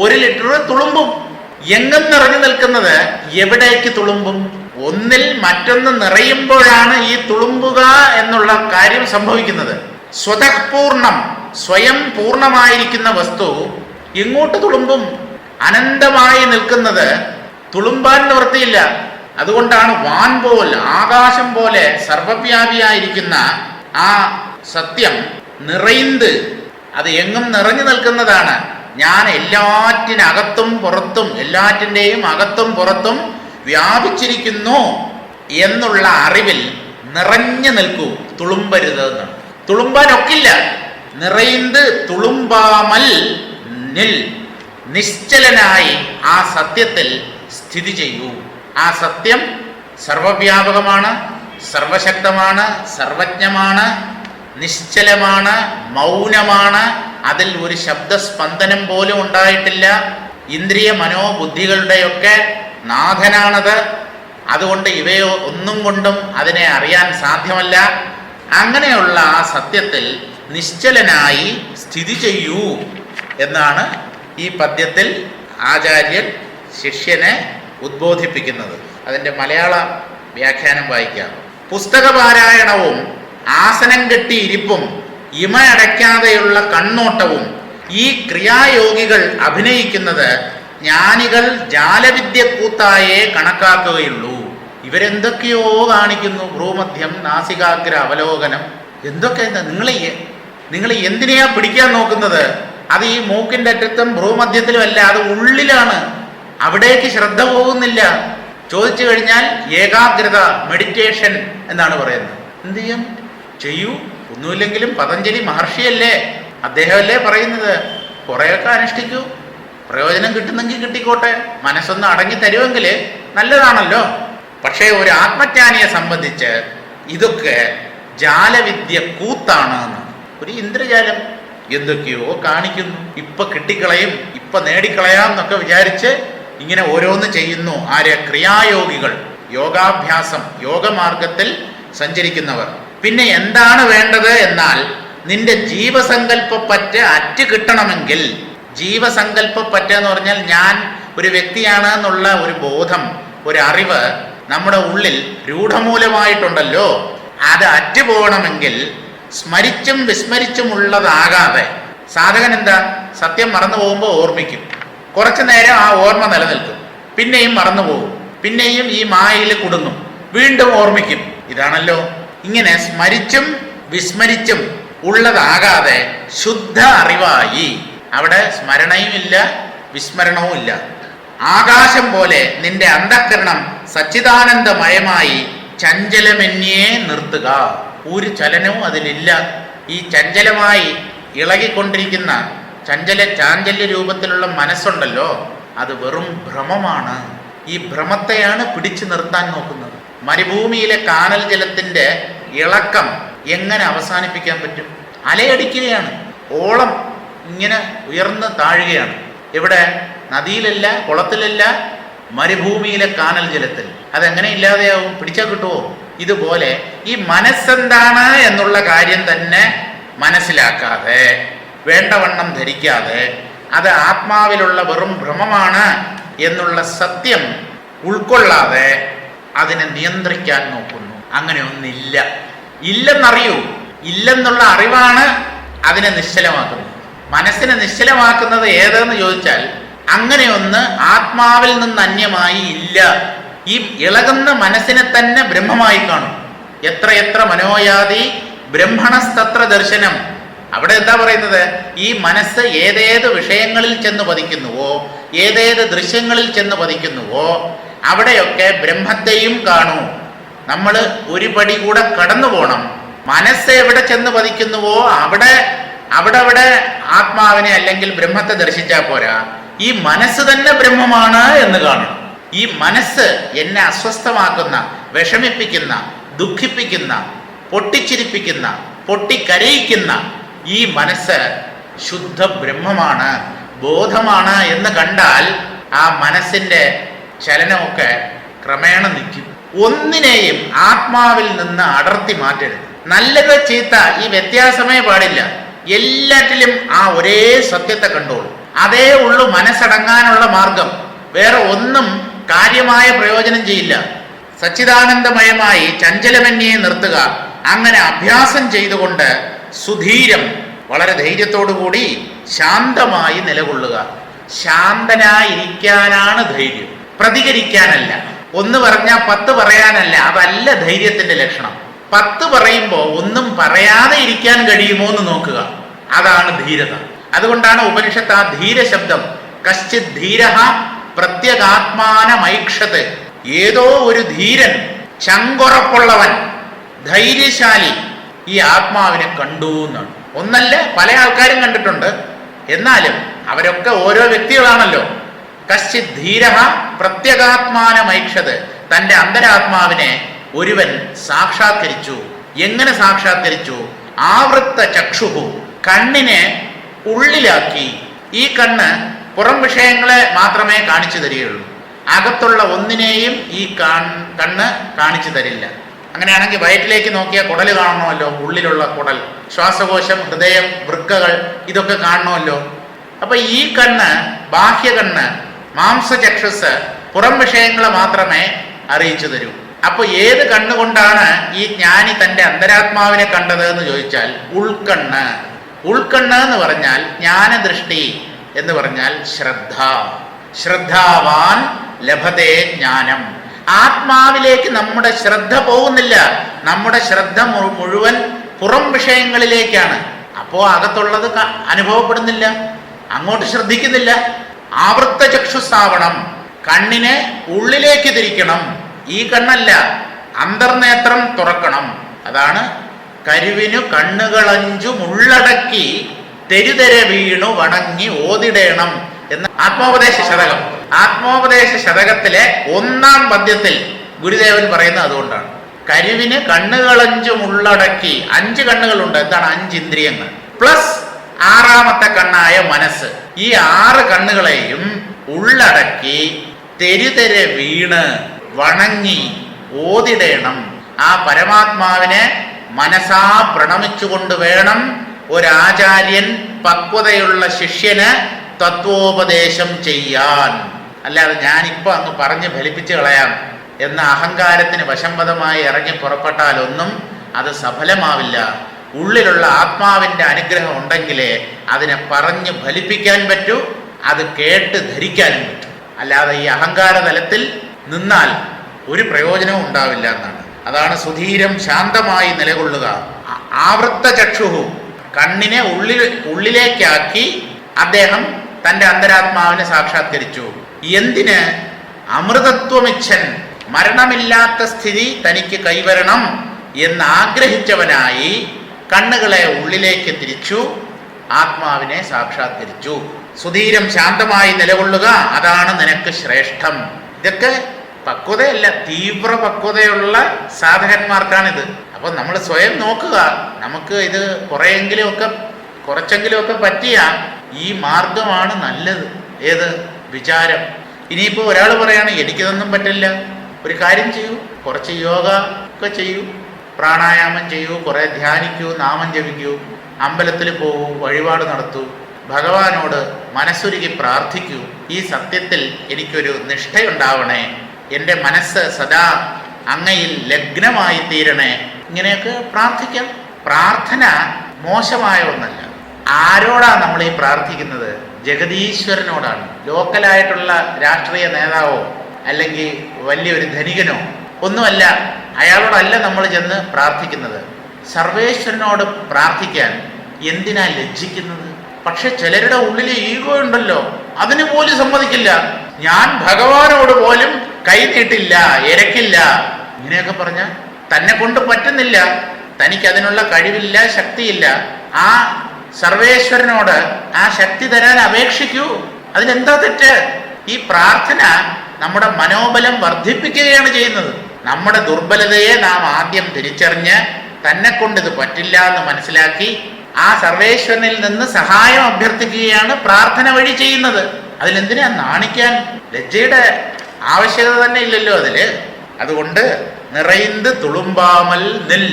1 ലിറ്റർ തുളുമ്പും. എങ്ങും നിറഞ്ഞു നിൽക്കുന്നത് എവിടേക്ക് തുളുമ്പും? ഒന്നിൽ മറ്റൊന്ന് നിറയുമ്പോഴാണ് ഈ തുളുമ്പുക എന്നുള്ള കാര്യം സംഭവിക്കുന്നത്. സ്വതഃപൂർണം, സ്വയം പൂർണ്ണമായിരിക്കുന്ന വസ്തു എങ്ങോട്ട് തുളുമ്പും? അനന്തമായി നിൽക്കുന്നത് തുളുമ്പാൻ നിവൃത്തിയില്ല. അതുകൊണ്ടാണ് വാൻ പോൽ, ആകാശം പോലെ സർവവ്യാപിയായിരിക്കുന്ന ആ സത്യം നിറൈந்து, അത് എങ്ങും നിറഞ്ഞു നിൽക്കുന്നതാണ്. ഞാൻ എല്ലാറ്റിനകത്തും പുറത്തും, എല്ലാറ്റിൻ്റെയും അകത്തും പുറത്തും വ്യാപിച്ചിരിക്കുന്നു എന്നുള്ള അറിവിൽ നിറഞ്ഞു നിൽക്കൂ, തുളുമ്പരുത് എന്നാണ്. തുളുമ്പാനൊക്കില്ല. നിറൈந்து തുളുമ്പാമൽ നിൽ. നിശ്ചലനായി ആ സത്യത്തിൽ സ്ഥിതി ചെയ്യൂ. ആ സത്യം സർവവ്യാപകമാണ്, സർവശക്തമാണ്, സർവജ്ഞമാണ്, നിശ്ചലമാണ്, മൗനമാണ്. അതിൽ ഒരു ശബ്ദസ്പന്ദനം പോലും ഉണ്ടായിട്ടില്ല. ഇന്ദ്രിയ മനോബുദ്ധികളുടെയൊക്കെ നാഥനാണത്. അതുകൊണ്ട് ഇവയോ ഒന്നും കൊണ്ടും അതിനെ അറിയാൻ സാധ്യമല്ല. അങ്ങനെയുള്ള ആ സത്യത്തിൽ നിശ്ചലനായി സ്ഥിതി ചെയ്യൂ എന്നാണ് ഈ പദ്യത്തിൽ ആചാര്യൻ ശിഷ്യനെ ഉദ്ബോധിപ്പിക്കുന്നത്. അതിൻ്റെ മലയാള വ്യാഖ്യാനം വായിക്കാം. പുസ്തകപാരായണവും ആസനം കെട്ടി ഇരിപ്പും ഇമയടയ്ക്കാതെയുള്ള കണ്ണോട്ടവും ഈ ക്രിയായോഗികൾ അഭിനയിക്കുന്നത് ജ്ഞാനികൾ ജാലവിദ്യ കൂത്തായേ കണക്കാക്കുകയുള്ളൂ. ഇവരെന്തൊക്കെയോ കാണിക്കുന്നു. ഭ്രൂമധ്യം, നാസികാഗ്ര അവലോകനം, എന്തൊക്കെ. നിങ്ങൾ എന്തിനെയാ പിടിക്കാൻ നോക്കുന്നത്? അത് ഈ മൂക്കിൻ്റെ അറ്റത്തും ഭ്രൂമധ്യത്തിലും അല്ല, അത് ഉള്ളിലാണ്. അവിടേക്ക് ശ്രദ്ധ പോകുന്നില്ല. ചോദിച്ചു കഴിഞ്ഞാൽ ഏകാഗ്രത, മെഡിറ്റേഷൻ എന്നാണ് പറയുന്നത്. എന്ത് ചെയ്യാൻ ചെയ്യൂ? ഒന്നുമില്ലെങ്കിലും പതഞ്ജലി മഹർഷിയല്ലേ, അദ്ദേഹമല്ലേ പറയുന്നത്, കുറേയൊക്കെ അനുഷ്ഠിക്കൂ, പ്രയോജനം കിട്ടുന്നെങ്കിൽ കിട്ടിക്കോട്ടെ, മനസ്സൊന്ന് അടങ്ങി തരുമെങ്കിൽ നല്ലതാണല്ലോ. പക്ഷേ ഒരു ആത്മജ്ഞാനിയെ സംബന്ധിച്ച് ഇതൊക്കെ ജാലവിദ്യ കൂത്താണ് എന്ന്. ഒരു ഇന്ദ്രജാലം എന്തൊക്കെയോ കാണിക്കുന്നു. ഇപ്പൊ കിട്ടിക്കളയും, ഇപ്പൊ നേടിക്കളയാം എന്നൊക്കെ വിചാരിച്ച് ഇങ്ങനെ ഓരോന്ന് ചെയ്യുന്നു. ആര്? ക്രിയായോഗികൾ, യോഗാഭ്യാസം, യോഗമാർഗത്തിൽ സഞ്ചരിക്കുന്നവർ. പിന്നെ എന്താണ് വേണ്ടത് എന്നാൽ, നിന്റെ ജീവസങ്കല്പപ്പറ്റ് അറ്റ് കിട്ടണമെങ്കിൽ, ജീവസങ്കല്പപ്പറ്റ് എന്ന് പറഞ്ഞാൽ ഞാൻ ഒരു വ്യക്തിയാണ് എന്നുള്ള ഒരു ബോധം, ഒരു അറിവ് നമ്മുടെ ഉള്ളിൽ രൂഢമൂലമായിട്ടുണ്ടല്ലോ, അത് അറ്റുപോകണമെങ്കിൽ സ്മരിച്ചും വിസ്മരിച്ചുമുള്ളതാകാതെ സാധകൻ എന്താ, സത്യം മറന്നു പോകുമ്പോൾ ഓർമ്മിക്കും, കുറച്ചു നേരം ആ ഓർമ്മ നിലനിൽക്കും, പിന്നെയും മറന്നു പോകും, പിന്നെയും ഈ മായയിൽ കുടുങ്ങും, വീണ്ടും ഓർമ്മിക്കും. ഇതാണല്ലോ ഇങ്ങനെ സ്മരിച്ചും വിസ്മരിച്ചും ഉള്ളതാകാതെ ശുദ്ധ അറിവായി. അവിടെ സ്മരണയും ഇല്ല, വിസ്മരണവും ഇല്ല. ആകാശം പോലെ നിന്റെ അന്ധഃകരണം സച്ചിദാനന്ദമയമായി ചഞ്ചലമെന്യേ നിർത്തുക. ഒരു ചലനവും അതിലില്ല. ഈ ചഞ്ചലമായി ഇളകിക്കൊണ്ടിരിക്കുന്ന ചാഞ്ചല്യ രൂപത്തിലുള്ള മനസ്സുണ്ടല്ലോ, അത് വെറും ഭ്രമമാണ്. ഈ ഭ്രമത്തെയാണ് പിടിച്ചു നിർത്താൻ നോക്കുന്നത്. മരുഭൂമിയിലെ കാനൽ ജലത്തിന്റെ ഇളക്കം എങ്ങനെ അവസാനിപ്പിക്കാൻ പറ്റും? അലയടിക്കുകയാണ്, ഓളം ഇങ്ങനെ ഉയർന്ന് താഴുകയാണ്. എവിടെ? നദിയിലല്ല, കുളത്തിലല്ല, മരുഭൂമിയിലെ കാനൽ ജലത്തിൽ. അതെങ്ങനെ ഇല്ലാതെയാവും? പിടിച്ചാൽ കിട്ടുമോ? ഇതുപോലെ ഈ മനസ്സെന്താണ് എന്നുള്ള കാര്യം തന്നെ മനസ്സിലാക്കാതെ, വേണ്ടവണ്ണം ധരിക്കാതെ, അത് ആത്മാവിലുള്ള വെറും ഭ്രമമാണ് എന്നുള്ള സത്യം ഉൾക്കൊള്ളാതെ അതിനെ നിയന്ത്രിക്കാൻ നോക്കുന്നു. അങ്ങനെ ഒന്നില്ല, ഇല്ലെന്നറിയൂ. ഇല്ലെന്നുള്ള അറിവാണ് അതിനെ നിശ്ചലമാക്കുന്നത്. മനസ്സിനെ നിശ്ചലമാക്കുന്നത് ഏതെന്ന് ചോദിച്ചാൽ, അങ്ങനെയൊന്ന് ആത്മാവിൽ നിന്ന് അന്യമായി ഇല്ല. ഈ ഇളകുന്ന മനസ്സിനെ തന്നെ ബ്രഹ്മമായി കാണും. എത്ര മനോയാതി ബ്രഹ്മണസ്തത്ര ദർശനം. അവിടെ എന്താ പറയുന്നത്? ഈ മനസ്സ് ഏതേത് വിഷയങ്ങളിൽ ചെന്ന് പതിക്കുന്നുവോ, ഏതേത് ദൃശ്യങ്ങളിൽ ചെന്ന് പതിക്കുന്നുവോ, അവിടെയൊക്കെ ബ്രഹ്മത്തെയും കാണൂ. നമ്മൾ ഒരു പടി കൂടെ കടന്നു പോകണം. മനസ്സ് എവിടെ ചെന്ന് പതിക്കുന്നുവോ അവിടെ ആത്മാവിനെ അല്ലെങ്കിൽ ബ്രഹ്മത്തെ ദർശിച്ചാൽ പോരാ, ഈ മനസ്സ് തന്നെ ബ്രഹ്മമാണ് എന്ന് കാണണം. ഈ മനസ്സ് എന്നെ അസ്വസ്ഥമാക്കുന്ന, വിഷമിപ്പിക്കുന്ന, ദുഃഖിപ്പിക്കുന്ന, പൊട്ടിച്ചിരിപ്പിക്കുന്ന, പൊട്ടിക്കരയിക്കുന്ന ഈ മനസ്സ് ശുദ്ധ ബ്രഹ്മമാണ്, ബോധമാണ് എന്ന് കണ്ടാൽ ആ മനസ്സിന്റെ ചലനമൊക്കെ ക്രമേണ നിൽക്കും. ഒന്നിനെയും ആത്മാവിൽ നിന്ന് അടർത്തി മാറ്റരുത്. നല്ലത് ചീത്ത ഈ വ്യത്യാസമേ പാടില്ല. എല്ലാറ്റിലും ആ ഒരേ സത്യത്തെ കണ്ടോളൂ. അതേ ഉള്ളു മനസ്സടങ്ങാനുള്ള മാർഗം. വേറെ ഒന്നും കാര്യമായ പ്രയോജനം ചെയ്യില്ല. സച്ചിദാനന്ദമയമായി ചഞ്ചലമന്യെ നിർത്തുക. അങ്ങനെ അഭ്യാസം ചെയ്തുകൊണ്ട് സുധീരം, വളരെ ധൈര്യത്തോടുകൂടി ശാന്തമായി നിലകൊള്ളുക. ശാന്തനായിരിക്കാനാണ് ധൈര്യം, പ്രതികരിക്കാനല്ല. 1 പറഞ്ഞാൽ 10 പറയാനല്ല. അതല്ല ധൈര്യത്തിന്റെ ലക്ഷണം. 10 പറയുമ്പോൾ ഒന്നും പറയാതെ ഇരിക്കാൻ കഴിയുമോ എന്ന് നോക്കുക. അതാണ് ധീരത. അതുകൊണ്ടാണ് ഉപനിഷത്ത് ആ ധീര ശബ്ദം, കശ്ചിത് ധീരഃ പ്രത്യഗാത്മാനമൈക്ഷത്. ഏതോ ഒരു ധീരൻ, ചങ്കുറപ്പുള്ളവൻ, ധൈര്യശാലി ഈ ആത്മാവിനെ കണ്ടു എന്നാണ്. ഒന്നല്ല, പല ആൾക്കാരും കണ്ടിട്ടുണ്ട്. എന്നാലും അവരൊക്കെ ഓരോ വ്യക്തികളാണല്ലോ. കശ്ചിത് ധീരഃ പ്രത്യഗാത്മാനമൈക്ഷത്. തൻ്റെ അന്തരാത്മാവിനെ ഒരുവൻ സാക്ഷാത്കരിച്ചു. എങ്ങനെ സാക്ഷാത്കരിച്ചു? ആവൃത്ത ചക്ഷുഹു, കണ്ണിനെ ഉള്ളിലാക്കി. ഈ കണ്ണ് പുറം വിഷയങ്ങളെ മാത്രമേ കാണിച്ചു തരികയുള്ളൂ. അകത്തുള്ള ഒന്നിനെയും ഈ കണ്ണ് കാണിച്ചു തരില്ല. അങ്ങനെയാണെങ്കിൽ വയറ്റിലേക്ക് നോക്കിയാൽ കുടൽ കാണണമല്ലോ, ഉള്ളിലുള്ള കുടൽ, ശ്വാസകോശം, ഹൃദയം, വൃക്കകൾ, ഇതൊക്കെ കാണണമല്ലോ. അപ്പൊ ഈ കണ്ണ്, ബാഹ്യകണ്ണ്, മാംസചക്ഷുസ് പുറം വിഷയങ്ങളെ മാത്രമേ അറിയിച്ചു തരൂ. അപ്പൊ ഏത് കണ്ണുകൊണ്ടാണ് ഈ ജ്ഞാനി തൻ്റെ അന്തരാത്മാവിനെ കണ്ടത് എന്ന് ചോദിച്ചാൽ ഉൾക്കണ്ണ്. ഉൾക്കണ്ണ് എന്ന് പറഞ്ഞാൽ ജ്ഞാനദൃഷ്ടി എന്ന് പറഞ്ഞാൽ ശ്രദ്ധ. ശ്രദ്ധാവാൻ ലഭതേ ജ്ഞാനം. ആത്മാവിലേക്ക് നമ്മുടെ ശ്രദ്ധ പോകുന്നില്ല. നമ്മുടെ ശ്രദ്ധ മുഴുവൻ പുറം വിഷയങ്ങളിലേക്കാണ്. അപ്പോ അകത്തുള്ളത് അനുഭവപ്പെടുന്നില്ല, അങ്ങോട്ട് ശ്രദ്ധിക്കുന്നില്ല. ആവൃത്ത ചക്ഷുസാവണം, കണ്ണിനെ ഉള്ളിലേക്ക് തിരിക്കണം. ഈ കണ്ണല്ല, അന്തർനേത്രം തുറക്കണം. അതാണ് കരുവിനു കണ്ണുകളഞ്ചും ഉള്ളടക്കി തെരുതെര വീണു വണങ്ങി ഓതിടേണം എന്ന ആത്മോപദേശ ശതകം. ആത്മോപദേശ ശതകത്തിലെ 1-ാം പദ്യത്തിൽ ഗുരുദേവൻ പറയുന്നത് അതുകൊണ്ടാണ്. കരുവിന് കണ്ണുകളഞ്ചും ഉള്ളടക്കി. 5 കണ്ണുകളുണ്ട്. എന്താണ്? 5 ഇന്ദ്രിയങ്ങൾ പ്ലസ് 6-ാമത്തെ കണ്ണായ മനസ്സ്. ഈ 6 കണ്ണുകളെയും ഉള്ളടക്കി തെരുതെര വീണ് വണങ്ങി ഓതിടേണം. ആ പരമാത്മാവിനെ മനസാ പ്രണമിച്ചുകൊണ്ട് വേണം ഒരാചാര്യൻ പക്വതയുള്ള ശിഷ്യന് തത്വോപദേശം ചെയ്യാൻ. അല്ലാതെ ഞാനിപ്പോൾ അങ്ങ് പറഞ്ഞ് ഫലിപ്പിച്ച് കളയാം എന്ന അഹങ്കാരത്തിന് വശംവദമായി ഇറങ്ങി പുറപ്പെട്ടാലൊന്നും അത് സഫലമാവില്ല. ഉള്ളിലുള്ള ആത്മാവിൻ്റെ അനുഗ്രഹം ഉണ്ടെങ്കിലേ അതിനെ പറഞ്ഞ് ഫലിപ്പിക്കാൻ പറ്റൂ, അത് കേട്ട് ധരിക്കാനും പറ്റൂ. അല്ലാതെ ഈ അഹങ്കാര തലത്തിൽ നിന്നാൽ ഒരു പ്രയോജനവും ഉണ്ടാവില്ല എന്നാണ്. അതാണ് സുധീരം ശാന്തമായി നിലകൊള്ളുക. ആവൃത്ത ചക്ഷുഹു, കണ്ണിനെ ഉള്ളിലേക്കാക്കി അദ്ദേഹം തൻ്റെ അന്തരാത്മാവിനെ സാക്ഷാത്കരിച്ചു. എന്തിന്? അമൃതത്വമിച്ഛൻ, മരണമില്ലാത്ത സ്ഥിതി തനിക്ക് കൈവരണം എന്നാഗ്രഹിച്ചവനായി കണ്ണുകളെ ഉള്ളിലേക്ക് തിരിച്ചു ആത്മാവിനെ സാക്ഷാത്കരിച്ചു. സുധീരം ശാന്തമായി നിലകൊള്ളുക, അതാണ് നിനക്ക് ശ്രേഷ്ഠം. ഇതൊക്കെ പക്വതയല്ല, തീവ്ര പക്വതയുള്ള സാധകന്മാർക്കാണിത്. അപ്പം നമ്മൾ സ്വയം നോക്കുക, നമുക്ക് ഇത് കുറച്ചെങ്കിലുമൊക്കെ പറ്റിയ ഈ മാർഗമാണ് നല്ലത്. ഏത്? വിചാരം. ഇനിയിപ്പോൾ ഒരാൾ പറയാണ് എനിക്കിതൊന്നും പറ്റില്ല, ഒരു കാര്യം ചെയ്യൂ, കുറച്ച് യോഗ ഒക്കെ ചെയ്യൂ, പ്രാണായാമം ചെയ്യൂ, കുറേ ധ്യാനിക്കൂ, നാമം ജപിക്കൂ, അമ്പലത്തിൽ പോകൂ, വഴിപാട് നടത്തൂ, ഭഗവാനോട് മനസ്സുരുകി പ്രാർത്ഥിക്കൂ, ഈ സത്യത്തിൽ എനിക്കൊരു നിഷ്ഠയുണ്ടാവണേ, എൻ്റെ മനസ്സ് സദാ അങ്ങയിൽ ലഗ്നമായി തീരണേ, ഇങ്ങനെയൊക്കെ പ്രാർത്ഥിക്കാം. പ്രാർത്ഥന മോശമായ ഒന്നല്ല. ആരോടാണ് നമ്മൾ ഈ പ്രാർത്ഥിക്കുന്നത്? ജഗദീശ്വരനോടാണ്. ലോക്കലായിട്ടുള്ള രാഷ്ട്രീയ നേതാവോ അല്ലെങ്കിൽ വലിയൊരു ധനികനോ ഒന്നുമല്ല, അയാളോടല്ല നമ്മൾ ചെന്ന് പ്രാർത്ഥിക്കുന്നത്. സർവേശ്വരനോട് പ്രാർത്ഥിക്കാൻ എന്തിനാ ലജ്ജിക്കുന്നത്? പക്ഷെ ചിലരുടെ ഉള്ളിൽ ഈഗോ ഉണ്ടല്ലോ, അതിന് പോലും സമ്മതിക്കില്ല. ഞാൻ ഭഗവാനോട് പോലും കൈ നീട്ടില്ല, ഇരക്കില്ല, ഇങ്ങനെയൊക്കെ പറഞ്ഞാൽ തന്നെ കൊണ്ട് പറ്റുന്നില്ല, തനിക്ക് അതിനുള്ള കഴിവില്ല, ശക്തിയില്ല. ആ സർവേശ്വരനോട് ആ ശക്തി തരാൻ അപേക്ഷിക്കൂ. അതിലെന്താ തെറ്റ്? ഈ പ്രാർത്ഥന നമ്മുടെ മനോബലം വർദ്ധിപ്പിക്കുകയാണ് ചെയ്യുന്നത്. നമ്മുടെ ദുർബലതയെ നാം ആദ്യം തിരിച്ചറിഞ്ഞ് തന്നെ കൊണ്ട് ഇത് പറ്റില്ല എന്ന് മനസ്സിലാക്കി ആ സർവേശ്വരനിൽ നിന്ന് സഹായം അഭ്യർത്ഥിക്കുകയാണ് പ്രാർത്ഥന വഴി ചെയ്യുന്നത്. അതിലെന്തിനാ നാണിക്കാൻ? ലജ്ജയുടെ ആവശ്യകത തന്നെ ഇല്ലല്ലോ അതില്. അതുകൊണ്ട് നിറൈന്ത് തുളുമ്പാമൽ നിൽ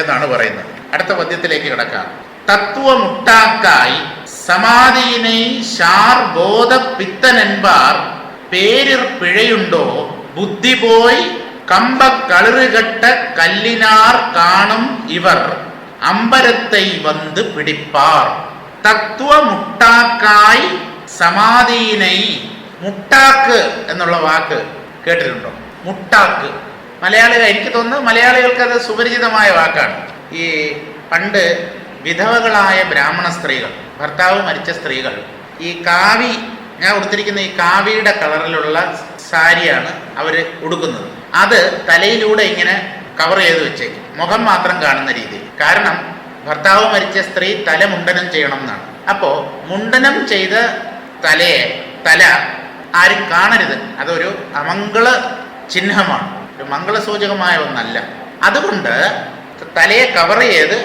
എന്നാണ് പറയുന്നത്. അടുത്ത പദ്യത്തിലേക്ക് കിടക്കാം. തത്വമുട്ടാക്കായി സമാധിയിനെ ഷാർ ബോധ പിത്തനെൻപാർ പേരിർ പിഴയുണ്ടോ ബുദ്ധി പോയി കമ്പ കളിറുകെട്ട കല്ലിനാർ കാണും ഇവർ അമ്പരത്തെ വന്ന് പിടിപ്പാർ. തത്വമുട്ടാക്കായി സമാധിയിനെ, മുട്ടാക്ക് എന്നുള്ള വാക്ക് കേട്ടിട്ടുണ്ടോ? മുട്ടാക്ക് മലയാളികൾ, എനിക്ക് തോന്നുന്നു മലയാളികൾക്ക് അത് സുപരിചിതമായ വാക്കാണ്. ഈ പണ്ട് വിധവകളായ ബ്രാഹ്മണ സ്ത്രീകൾ, ഭർത്താവ് മരിച്ച സ്ത്രീകൾ, ഈ കാവി, ഞാൻ ഉടുത്തിരിക്കുന്ന ഈ കാവിയുടെ കളറിലുള്ള സാരിയാണ് അവർ ഉടുക്കുന്നത്. അത് തലയിലൂടെ ഇങ്ങനെ കവർ ചെയ്ത് വെച്ചേക്കും, മുഖം മാത്രം കാണുന്ന രീതിയിൽ. കാരണം ഭർത്താവ് മരിച്ച സ്ത്രീ തല മുണ്ടനം ചെയ്യണം എന്നാണ്. അപ്പോൾ മുണ്ടനം ചെയ്ത തല ആരും കാണരുത്, അതൊരു അമംഗള ചിഹ്നമാണ്, ഒരു മംഗളസൂചകമായ ഒന്നല്ല. അതുകൊണ്ട് തലയെ കവർ ചെയ്ത്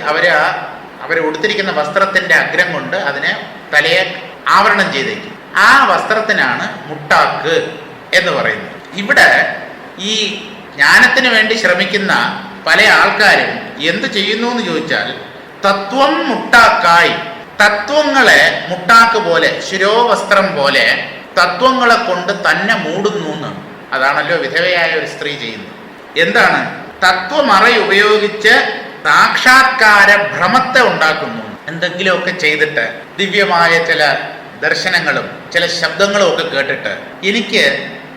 അവർ ഉടുത്തിരിക്കുന്ന വസ്ത്രത്തിൻ്റെ അഗ്രം കൊണ്ട് അതിനെ തലയെ ആവരണം ചെയ്തേക്കും. ആ വസ്ത്രത്തിനാണ് മുട്ടാക്ക് എന്ന് പറയുന്നത്. ഇവിടെ ഈ ജ്ഞാനത്തിന് വേണ്ടി ശ്രമിക്കുന്ന പല ആൾക്കാരും എന്ത് ചെയ്യുന്നു എന്ന് ചോദിച്ചാൽ, തത്വം മുട്ടാക്കായി, തത്വങ്ങളെ മുട്ടാക്ക് പോലെ, ശിരോവസ്ത്രം പോലെ തത്വങ്ങളെ കൊണ്ട് തന്നെ മൂടുന്നു എന്നാണ്. അതാണല്ലോ വിധവയായ ഒരു സ്ത്രീ ചെയ്യുന്നത്. എന്താണ്? തത്വമറ ഉപയോഗിച്ച് സാക്ഷാത്കാര ഭ്രമത്തെ ഉണ്ടാക്കുന്നു. എന്തെങ്കിലുമൊക്കെ ചെയ്തിട്ട് ദിവ്യമായ ചില ദർശനങ്ങളും ചില ശബ്ദങ്ങളും ഒക്കെ കേട്ടിട്ട് എനിക്ക്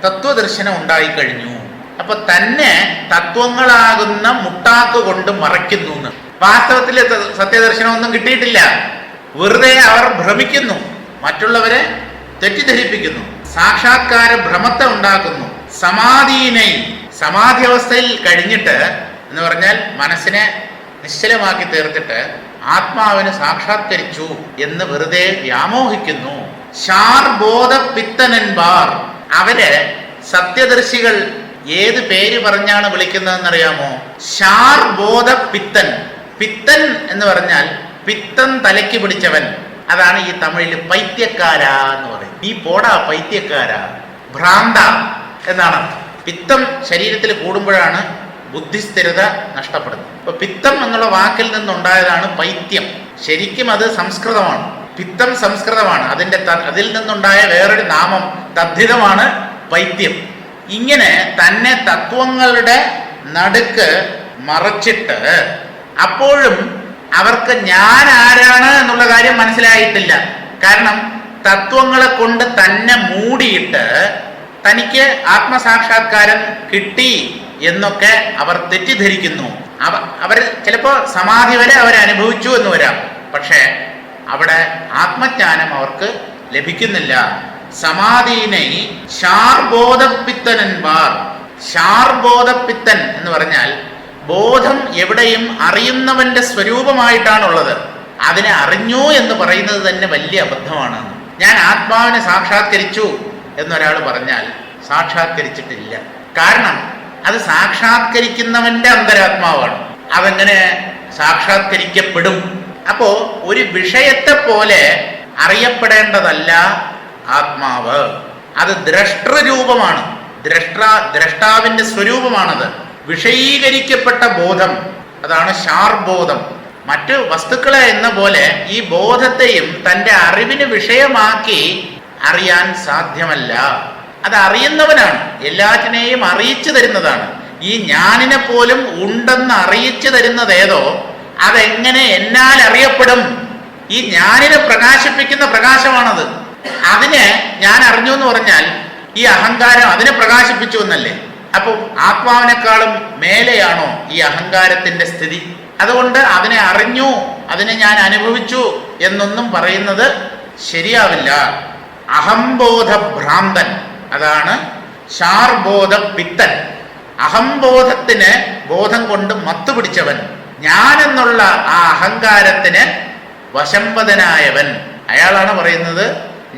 തത്വദർശനം ഉണ്ടായിക്കഴിഞ്ഞു, അപ്പൊ തന്നെ തത്വങ്ങളാകുന്ന മുട്ടാക്ക് കൊണ്ട് മറയ്ക്കുന്നു എന്ന്. വാസ്തവത്തിൽ സത്യദർശനമൊന്നും കിട്ടിയിട്ടില്ല, വെറുതെ അവർ ഭ്രമിക്കുന്നു, മറ്റുള്ളവരെ തെറ്റിദ്ധരിപ്പിക്കുന്നു, സാക്ഷാത്കാര ഭ്രമത്തെ ഉണ്ടാക്കുന്നു. സമാധീനെ, സമാധി അവസ്ഥയിൽ കഴിഞ്ഞിട്ട് എന്ന് പറഞ്ഞാൽ മനസ്സിനെ നിശ്ചലമാക്കി തീർത്തിട്ട് ആത്മാവിനെ സാക്ഷാത്കരിച്ചു എന്ന് വെറുതെ വ്യാമോഹിക്കുന്നു. ഷാർബോധ പിത്തനൻപാർ, അവര് സത്യദർശികൾ ഏത് പേര് പറഞ്ഞാണ് വിളിക്കുന്നതെന്നറിയാമോ? ഷാർബോധ പിത്തൻ. പിത്തൻ എന്ന് പറഞ്ഞാൽ പിത്തം തലയ്ക്ക് പിടിച്ചവൻ. അതാണ് ഈ തമിഴിൽ പൈത്യക്കാര എന്ന് പറയും. ഈ പോടാ പൈത്യക്കാര, ഭ്രാന്ത എന്നാണ്. പിത്തം ശരീരത്തിൽ കൂടുമ്പോഴാണ് ബുദ്ധിസ്ഥിരത നഷ്ടപ്പെടുന്നത്. ഇപ്പൊ പിത്തം എന്നുള്ള വാക്കിൽ നിന്നുണ്ടായതാണ് പൈത്യം. ശരിക്കും അത് സംസ്കൃതമാണ്. പിത്തം സംസ്കൃതമാണ്. അതിൽ നിന്നുണ്ടായ വേറൊരു നാമം തദ്ധിതമാണ് പൈത്യം. ഇങ്ങനെ തന്നെ തത്വങ്ങളുടെ നടുക്ക് മറച്ചിട്ട് അപ്പോഴും അവർക്ക് ഞാൻ ആരാണ് എന്നുള്ള കാര്യം മനസ്സിലായിട്ടില്ല. കാരണം തത്വങ്ങളെ കൊണ്ട് തന്നെ മൂടിയിട്ട് തനിക്ക് ആത്മസാക്ഷാത്കാരം കിട്ടി എന്നൊക്കെ അവർ തെറ്റിദ്ധരിക്കുന്നു. അവർ ചിലപ്പോൾ സമാധി വരെ അവരനുഭവിച്ചു എന്ന് വരാം, പക്ഷേ അവിടെ ആത്മജ്ഞാനം അവർക്ക് ലഭിക്കുന്നില്ല. സമാധീനെ ശാർബോധപ്പിത്തനന്മാർ. ശാർബോധപ്പിത്തൻ എന്ന് പറഞ്ഞാൽ ബോധം എവിടെയും അറിയുന്നവന്റെ സ്വരൂപമായിട്ടാണുള്ളത്. അതിനെ അറിഞ്ഞു എന്ന് പറയുന്നത് തന്നെ വലിയ അബദ്ധമാണ്. ഞാൻ ആത്മാവിനെ സാക്ഷാത്കരിച്ചു എന്നൊരാൾ പറഞ്ഞാൽ സാക്ഷാത്കരിച്ചിട്ടില്ല. കാരണം അത് സാക്ഷാത്കരിക്കുന്നവന്റെ അന്തരാത്മാവാണ്. അതെങ്ങനെ സാക്ഷാത്കരിക്കപ്പെടും? അപ്പോ ഒരു വിഷയത്തെ പോലെ അറിയപ്പെടേണ്ടതല്ല ആത്മാവ്. അത് ദ്രഷ്ടൃരൂപമാണ്. ദ്രഷ്ടാവിന്റെ സ്വരൂപമാണത്. വിഷയീകരിക്കപ്പെട്ട ബോധം, അതാണ് ശാർബോധം. മറ്റു വസ്തുക്കളെ എന്ന പോലെ ഈ ബോധത്തെയും തൻ്റെ അറിവിന് വിഷയമാക്കി അറിയാൻ സാധ്യമല്ല. അത് അറിയുന്നവനാണ്, എല്ലാറ്റിനെയും അറിയിച്ചു തരുന്നതാണ്. ഈ ഞാനിനെ പോലും ഉണ്ടെന്ന് അറിയിച്ചു തരുന്നത് ഏതോ അതെങ്ങനെ എന്നാൽ അറിയപ്പെടും? ഈ ഞാനിനെ പ്രകാശിപ്പിക്കുന്ന പ്രകാശമാണത്. അതിനെ ഞാൻ അറിഞ്ഞു എന്ന് പറഞ്ഞാൽ ഈ അഹങ്കാരം അതിനെ പ്രകാശിപ്പിച്ചു എന്നല്ലേ? അപ്പോൾ ആത്മാവിനേക്കാളും മേലെയാണോ ഈ അഹങ്കാരത്തിന്റെ സ്ഥിതി? അതുകൊണ്ട് അതിനെ അറിഞ്ഞു, അതിനെ ഞാൻ അനുഭവിച്ചു എന്നൊന്നും പറയുന്നത് ശരിയാവില്ല. അഹംബോധ ഭ്രാന്തൻ, അതാണ് ശാർബോധ പിത്തൻ. അഹംബോധത്തിന് ബോധം കൊണ്ട് മത്തുപിടിച്ചവൻ, ഞാനെന്നുള്ള ആ അഹങ്കാരത്തിന് വശംവദനായവൻ, അയാളാണ് പറയുന്നത്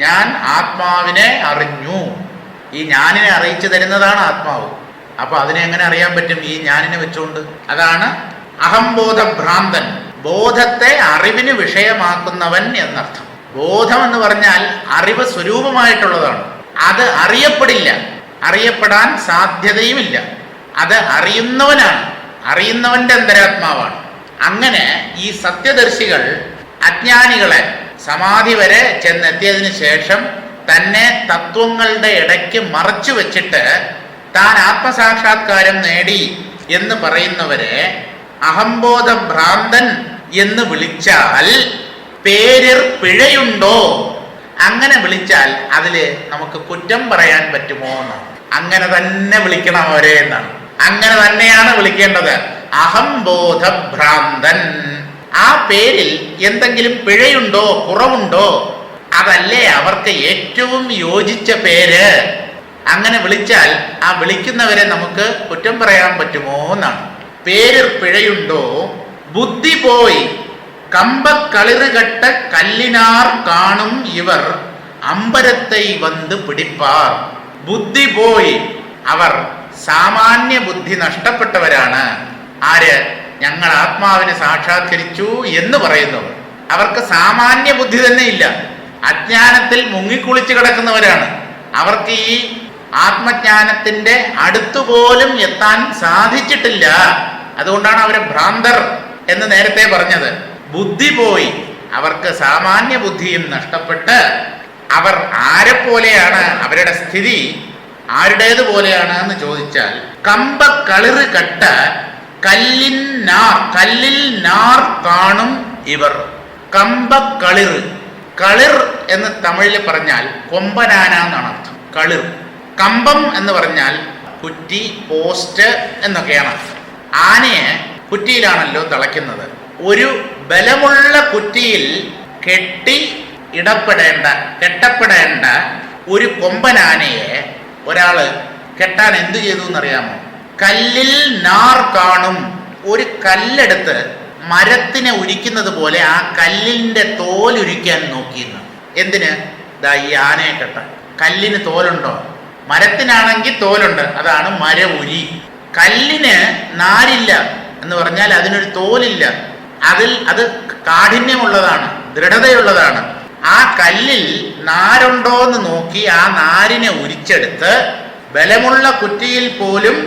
ഞാൻ ആത്മാവിനെ അറിഞ്ഞു. ഈ ഞാനിനെ അറിയിച്ചു തരുന്നതാണ് ആത്മാവ്. അപ്പൊ അതിനെ എങ്ങനെ അറിയാൻ പറ്റും ഈ ഞാനിനെ വെച്ചുകൊണ്ട്? അതാണ് അഹംബോധ ഭ്രാന്തൻ, ബോധത്തെ അറിവിന് വിഷയമാക്കുന്നവൻ എന്നർത്ഥം. ബോധം എന്ന് പറഞ്ഞാൽ അറിവ് സ്വരൂപമായിട്ടുള്ളതാണ്. അത് അറിയപ്പെടില്ല, അറിയപ്പെടാൻ സാധ്യതയുമില്ല. അത് അറിയുന്നവനാണ്, അറിയുന്നവന്റെ അന്തരാത്മാവാണ്. അങ്ങനെ ഈ സത്യദർശികൾ അജ്ഞാനികളെ സമാധി വരെ ചെന്നെത്തിയതിനു ശേഷം തന്നെ തത്വങ്ങളുടെ ഇടയ്ക്ക് മറച്ചു വെച്ചിട്ട് താൻ ആത്മസാക്ഷാത്കാരം നേടി എന്ന് പറയുന്നവരെ അഹംബോധ ഭ്രാന്തൻ എന്ന് വിളിച്ചാൽ പേരിൽ പിഴയുണ്ടോ? അങ്ങനെ വിളിച്ചാൽ അതില് നമുക്ക് കുറ്റം പറയാൻ പറ്റുമോ എന്നാണ്. അങ്ങനെ തന്നെ വിളിക്കണം അവരെ എന്നാണ്. അങ്ങനെ തന്നെയാണ് വിളിക്കേണ്ടത്. അഹംബോധ ഭ്രാന്തൻ. ആ പേരിൽ എന്തെങ്കിലും പിഴയുണ്ടോ, കുറവുണ്ടോ? അതല്ലേ അവർക്ക് ഏറ്റവും യോജിച്ച പേര്. അങ്ങനെ വിളിച്ചാൽ ആ വിളിക്കുന്നവരെ നമുക്ക് കുറ്റം പറയാൻ പറ്റുമോ എന്നാണ്. പേരിൽ പിഴയുണ്ടോ? ബുദ്ധി പോയി കമ്പക്കളിറുകെട്ട കല്ലിനാർ കാണും ഇവർ അമ്പരത്തെ വന്ന് പിടിപ്പാർ. ബുദ്ധി പോയി, അവർ സാമാന്യ ബുദ്ധി നഷ്ടപ്പെട്ടവരാണ്. ആര്? ഞങ്ങൾ ആത്മാവിനെ സാക്ഷാത്കരിച്ചു എന്ന് പറയുന്നവർ. അവർക്ക് സാമാന്യ ബുദ്ധി തന്നെ ഇല്ല, അജ്ഞാനത്തിൽ മുങ്ങിക്കുളിച്ച് കിടക്കുന്നവരാണ്. അവർക്ക് ഈ ആത്മജ്ഞാനത്തിന്റെ അടുത്തുപോലും എത്താൻ സാധിച്ചിട്ടില്ല. അതുകൊണ്ടാണ് അവരെ ഭ്രാന്തർ എന്ന് നേരത്തെ പറഞ്ഞത്. ബുദ്ധി പോയി, അവർക്ക് സാമാന്യ ബുദ്ധിയും നഷ്ടപ്പെട്ട് അവർ ആരെപ്പോലെയാണ്? അവരുടെ സ്ഥിതി ആരുടേതുപോലെയാണ് എന്ന് ചോദിച്ചാൽ കമ്പക്കളിറ് കെട്ട കല്ലിൽ നാർ കാണും ഇവർ. കമ്പക്കളിറ്, കളിർ എന്ന് തമിഴിൽ പറഞ്ഞാൽ കൊമ്പനാന എന്നാണ് അർത്ഥം. കളിർ. കമ്പം എന്ന് പറഞ്ഞാൽ കുറ്റി, പോസ്റ്റ് എന്നൊക്കെയാണ്. ആനയെ കുറ്റിയിലാണല്ലോ തളയ്ക്കുന്നത്. ഒരു ബലമുള്ള കുറ്റിയിൽ കെട്ടപ്പെടേണ്ട ഒരു കൊമ്പനാനയെ ഒരാള് കെട്ടാൻ എന്തു ചെയ്തു എന്നറിയാമോ? കല്ലിൽ നാർ കാണും. ഒരു കല്ലെടുത്ത് മരത്തിനെ ഉരിക്കുന്നത് പോലെ ആ കല്ലിന്റെ തോലുരിക്കാൻ നോക്കിയിരുന്നു. എന്തിന്? ദാ ഈ ആനയെ കെട്ടാൻ. കല്ലിന് തോലുണ്ടോ? മരത്തിനാണെങ്കിൽ തോലുണ്ട്, അതാണ് മര ഉരി. കല്ലിന് നാരില്ല എന്ന് പറഞ്ഞാൽ അതിനൊരു തോലില്ല. അത് കാഠിന്യമുള്ളതാണ്, ദൃഢതയുള്ളതാണ്. ആ കല്ലിൽ നാരുണ്ടോ എന്ന് നോക്കി ആ നാരിനെ ഉരിച്ചെടുത്ത് ബലമുള്ള കുറ്റിയിൽ പോലും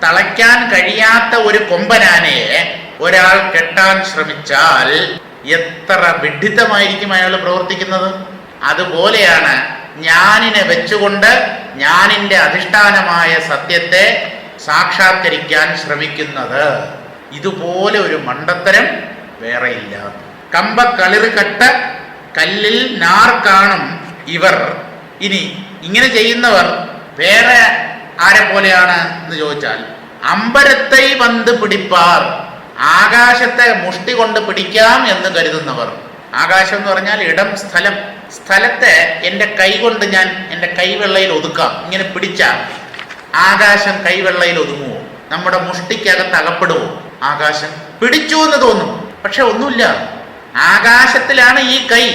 തളയ്ക്കാൻ കഴിയാത്ത ഒരു കൊമ്പനാനയെ ഒരാൾ കെട്ടാൻ ശ്രമിച്ചാൽ എത്ര വിഡ്ഢിത്തമായിരിക്കും അയാൾ പ്രവർത്തിക്കുന്നത്. അതുപോലെയാണ് ഞാനിനെ വെച്ചുകൊണ്ട് ഞാനിന്റെ അധിഷ്ഠാനമായ സത്യത്തെ സാക്ഷാത്കരിക്കാൻ ശ്രമിക്കുന്നത്. ഇതുപോലെ ഒരു മണ്ടത്തരം വേറെയില്ല. കമ്പക്കളിറുകെട്ട കല്ലിൽ നാർ കാണും ഇവർ. ഇനി ഇങ്ങനെ ചെയ്യുന്നവർ വേറെ ആരെ പോലെയാണ് എന്ന് ചോദിച്ചാൽ, അമ്പരത്തെ വന്ന് പിടിപ്പാർ, ആകാശത്തെ മുഷ്ടി കൊണ്ട് പിടിക്കാം എന്ന് കരുതുന്നവർ. ആകാശം എന്ന് പറഞ്ഞാൽ ഇടം, സ്ഥലം. സ്ഥലത്തെ എൻ്റെ കൈ കൊണ്ട് ഞാൻ എൻ്റെ കൈവെള്ളയിൽ ഒതുക്കാം. ഇങ്ങനെ പിടിച്ചാൽ ആകാശം കൈവെള്ളയിൽ ഒതുങ്ങുമോ? നമ്മുടെ മുഷ്ടിക്കകത്ത് അകപ്പെടുമോ? ആകാശം പിടിച്ചു എന്ന് തോന്നും, പക്ഷെ ഒന്നുമില്ല. ആകാശത്തിലാണ് ഈ കൈ.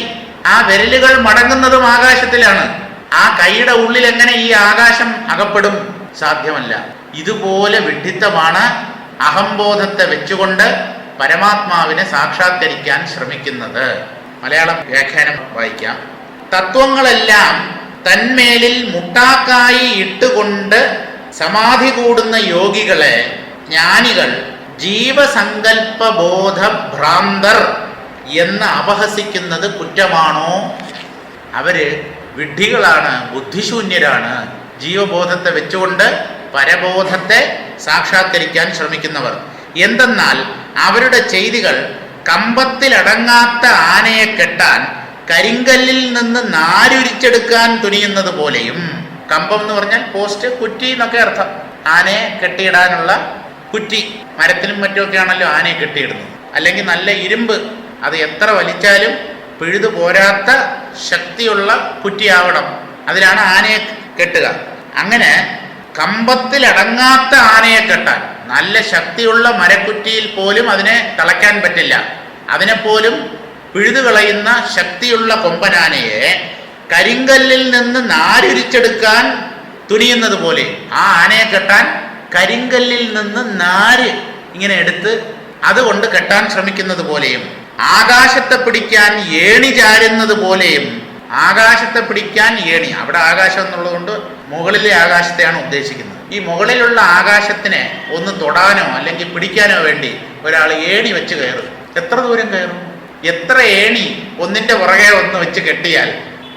ആ വിരലുകൾ മടങ്ങുന്നതും ആകാശത്തിലാണ്. ആ കൈയുടെ ഉള്ളിൽ എങ്ങനെ ഈ ആകാശം അകപ്പെടും? സാധ്യമല്ല. ഇതുപോലെ വിഡ്ഢിത്തമാണ് അഹംബോധത്തെ വെച്ചുകൊണ്ട് പരമാത്മാവിനെ സാക്ഷാത്കരിക്കാൻ ശ്രമിക്കുന്നത്. മലയാളം വ്യാഖ്യാനം വായിക്കാം. തത്വങ്ങളെല്ലാം തന്മേലിൽ മുട്ടാക്കായി ഇട്ടുകൊണ്ട് സമാധി കൂടുന്ന യോഗികളെ ജ്ഞാനികൾ ജീവസങ്കല്പബോധ ഭ്രാന്തർ എന്ന് അപഹസിക്കുന്നത് കുറ്റമാണോ? അവര് വിഡ്ഢികളാണ്, ബുദ്ധിശൂന്യരാണ്. ജീവബോധത്തെ വെച്ചുകൊണ്ട് പരബോധത്തെ സാക്ഷാത്കരിക്കാൻ ശ്രമിക്കുന്നവർ. എന്തെന്നാൽ അവരുടെ ചെയ്തികൾ കമ്പത്തിലടങ്ങാത്ത ആനയെ കെട്ടാൻ കരിങ്കല്ലിൽ നിന്ന് നാരുരിച്ചെടുക്കാൻ തുനിയുന്നത് പോലെയും. കമ്പം എന്ന് പറഞ്ഞാൽ പോസ്റ്റ്, കുറ്റി എന്നൊക്കെ അർത്ഥം. ആനയെ കെട്ടിയിടാനുള്ള കുറ്റി, മരത്തിലും മറ്റുമൊക്കെയാണല്ലോ ആനയെ കെട്ടിയിടുന്നത്. അല്ലെങ്കിൽ നല്ല ഇരുമ്പ്, അത് എത്ര വലിച്ചാലും പിഴുതു പോരാത്ത ശക്തിയുള്ള കുറ്റിയാവണം, അതിലാണ് ആനയെ കെട്ടുക. അങ്ങനെ കമ്പത്തിലടങ്ങാത്ത ആനയെ കെട്ടാൻ, നല്ല ശക്തിയുള്ള മരക്കുറ്റിയിൽ പോലും അതിനെ തളയ്ക്കാൻ പറ്റില്ല, അതിനെപ്പോലും പിഴുതു കളയുന്ന ശക്തിയുള്ള കൊമ്പനാനയെ കരിങ്കല്ലിൽ നിന്ന് നാരുരിച്ചെടുക്കാൻ തുനിയുന്നത് പോലെ, ആ ആനയെ കെട്ടാൻ കരിങ്കല്ലിൽ നിന്ന് നാര് ഇങ്ങനെ എടുത്ത് അതുകൊണ്ട് കെട്ടാൻ ശ്രമിക്കുന്നത് പോലെയും, ആകാശത്തെ പിടിക്കാൻ ഏണി ചാരുന്നത് പോലെയും. ആകാശത്തെ പിടിക്കാൻ ഏണി, അവിടെ ആകാശം എന്നുള്ളത് കൊണ്ട് മുകളിലെ ആകാശത്തെയാണ് ഉദ്ദേശിക്കുന്നത്. ഈ മുകളിലുള്ള ആകാശത്തിനെ ഒന്ന് തൊടാനോ അല്ലെങ്കിൽ പിടിക്കാനോ വേണ്ടി ഒരാൾ ഏണി വെച്ച് കയറും. എത്ര ദൂരം കയറും? എത്ര ഏണി ഒന്നിന്റെ പുറകെ ഒന്ന് വെച്ച് കെട്ടിയാൽ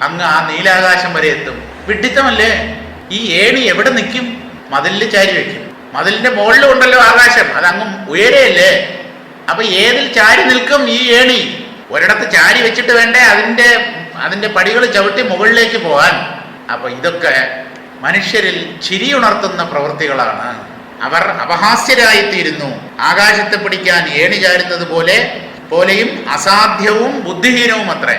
അങ്ങ് ആ നീലാകാശം വരെ എത്തും. വിഡ്ഢിത്തമല്ലേ? ഈ ഏണി എവിടെ നിൽക്കും? മതിലിൽ ചാരി വെക്കും. മതിലിന്റെ മുകളിലും ഉണ്ടല്ലോ ആകാശം, അത് അങ്ങ് ഉയരെയല്ലേ? അപ്പൊ ഏതിൽ ചാരി നിൽക്കും ഈ ഏണി? ഒരിടത്ത് ചാരി വെച്ചിട്ട് വേണ്ടേ അതിന്റെ പടികൾ ചവിട്ടി മുകളിലേക്ക് പോകാൻ. അപ്പൊ ഇതൊക്കെ മനുഷ്യരിൽ ചിരിയുണർത്തുന്ന പ്രവൃത്തികളാണ്. അവർ അപഹാസ്യരായിത്തീരുന്നു. ആകാശത്തെ പിടിക്കാൻ ഏണി ചാരുന്നത് പോലെയും അസാധ്യവും ബുദ്ധിഹീനവും അത്രേ.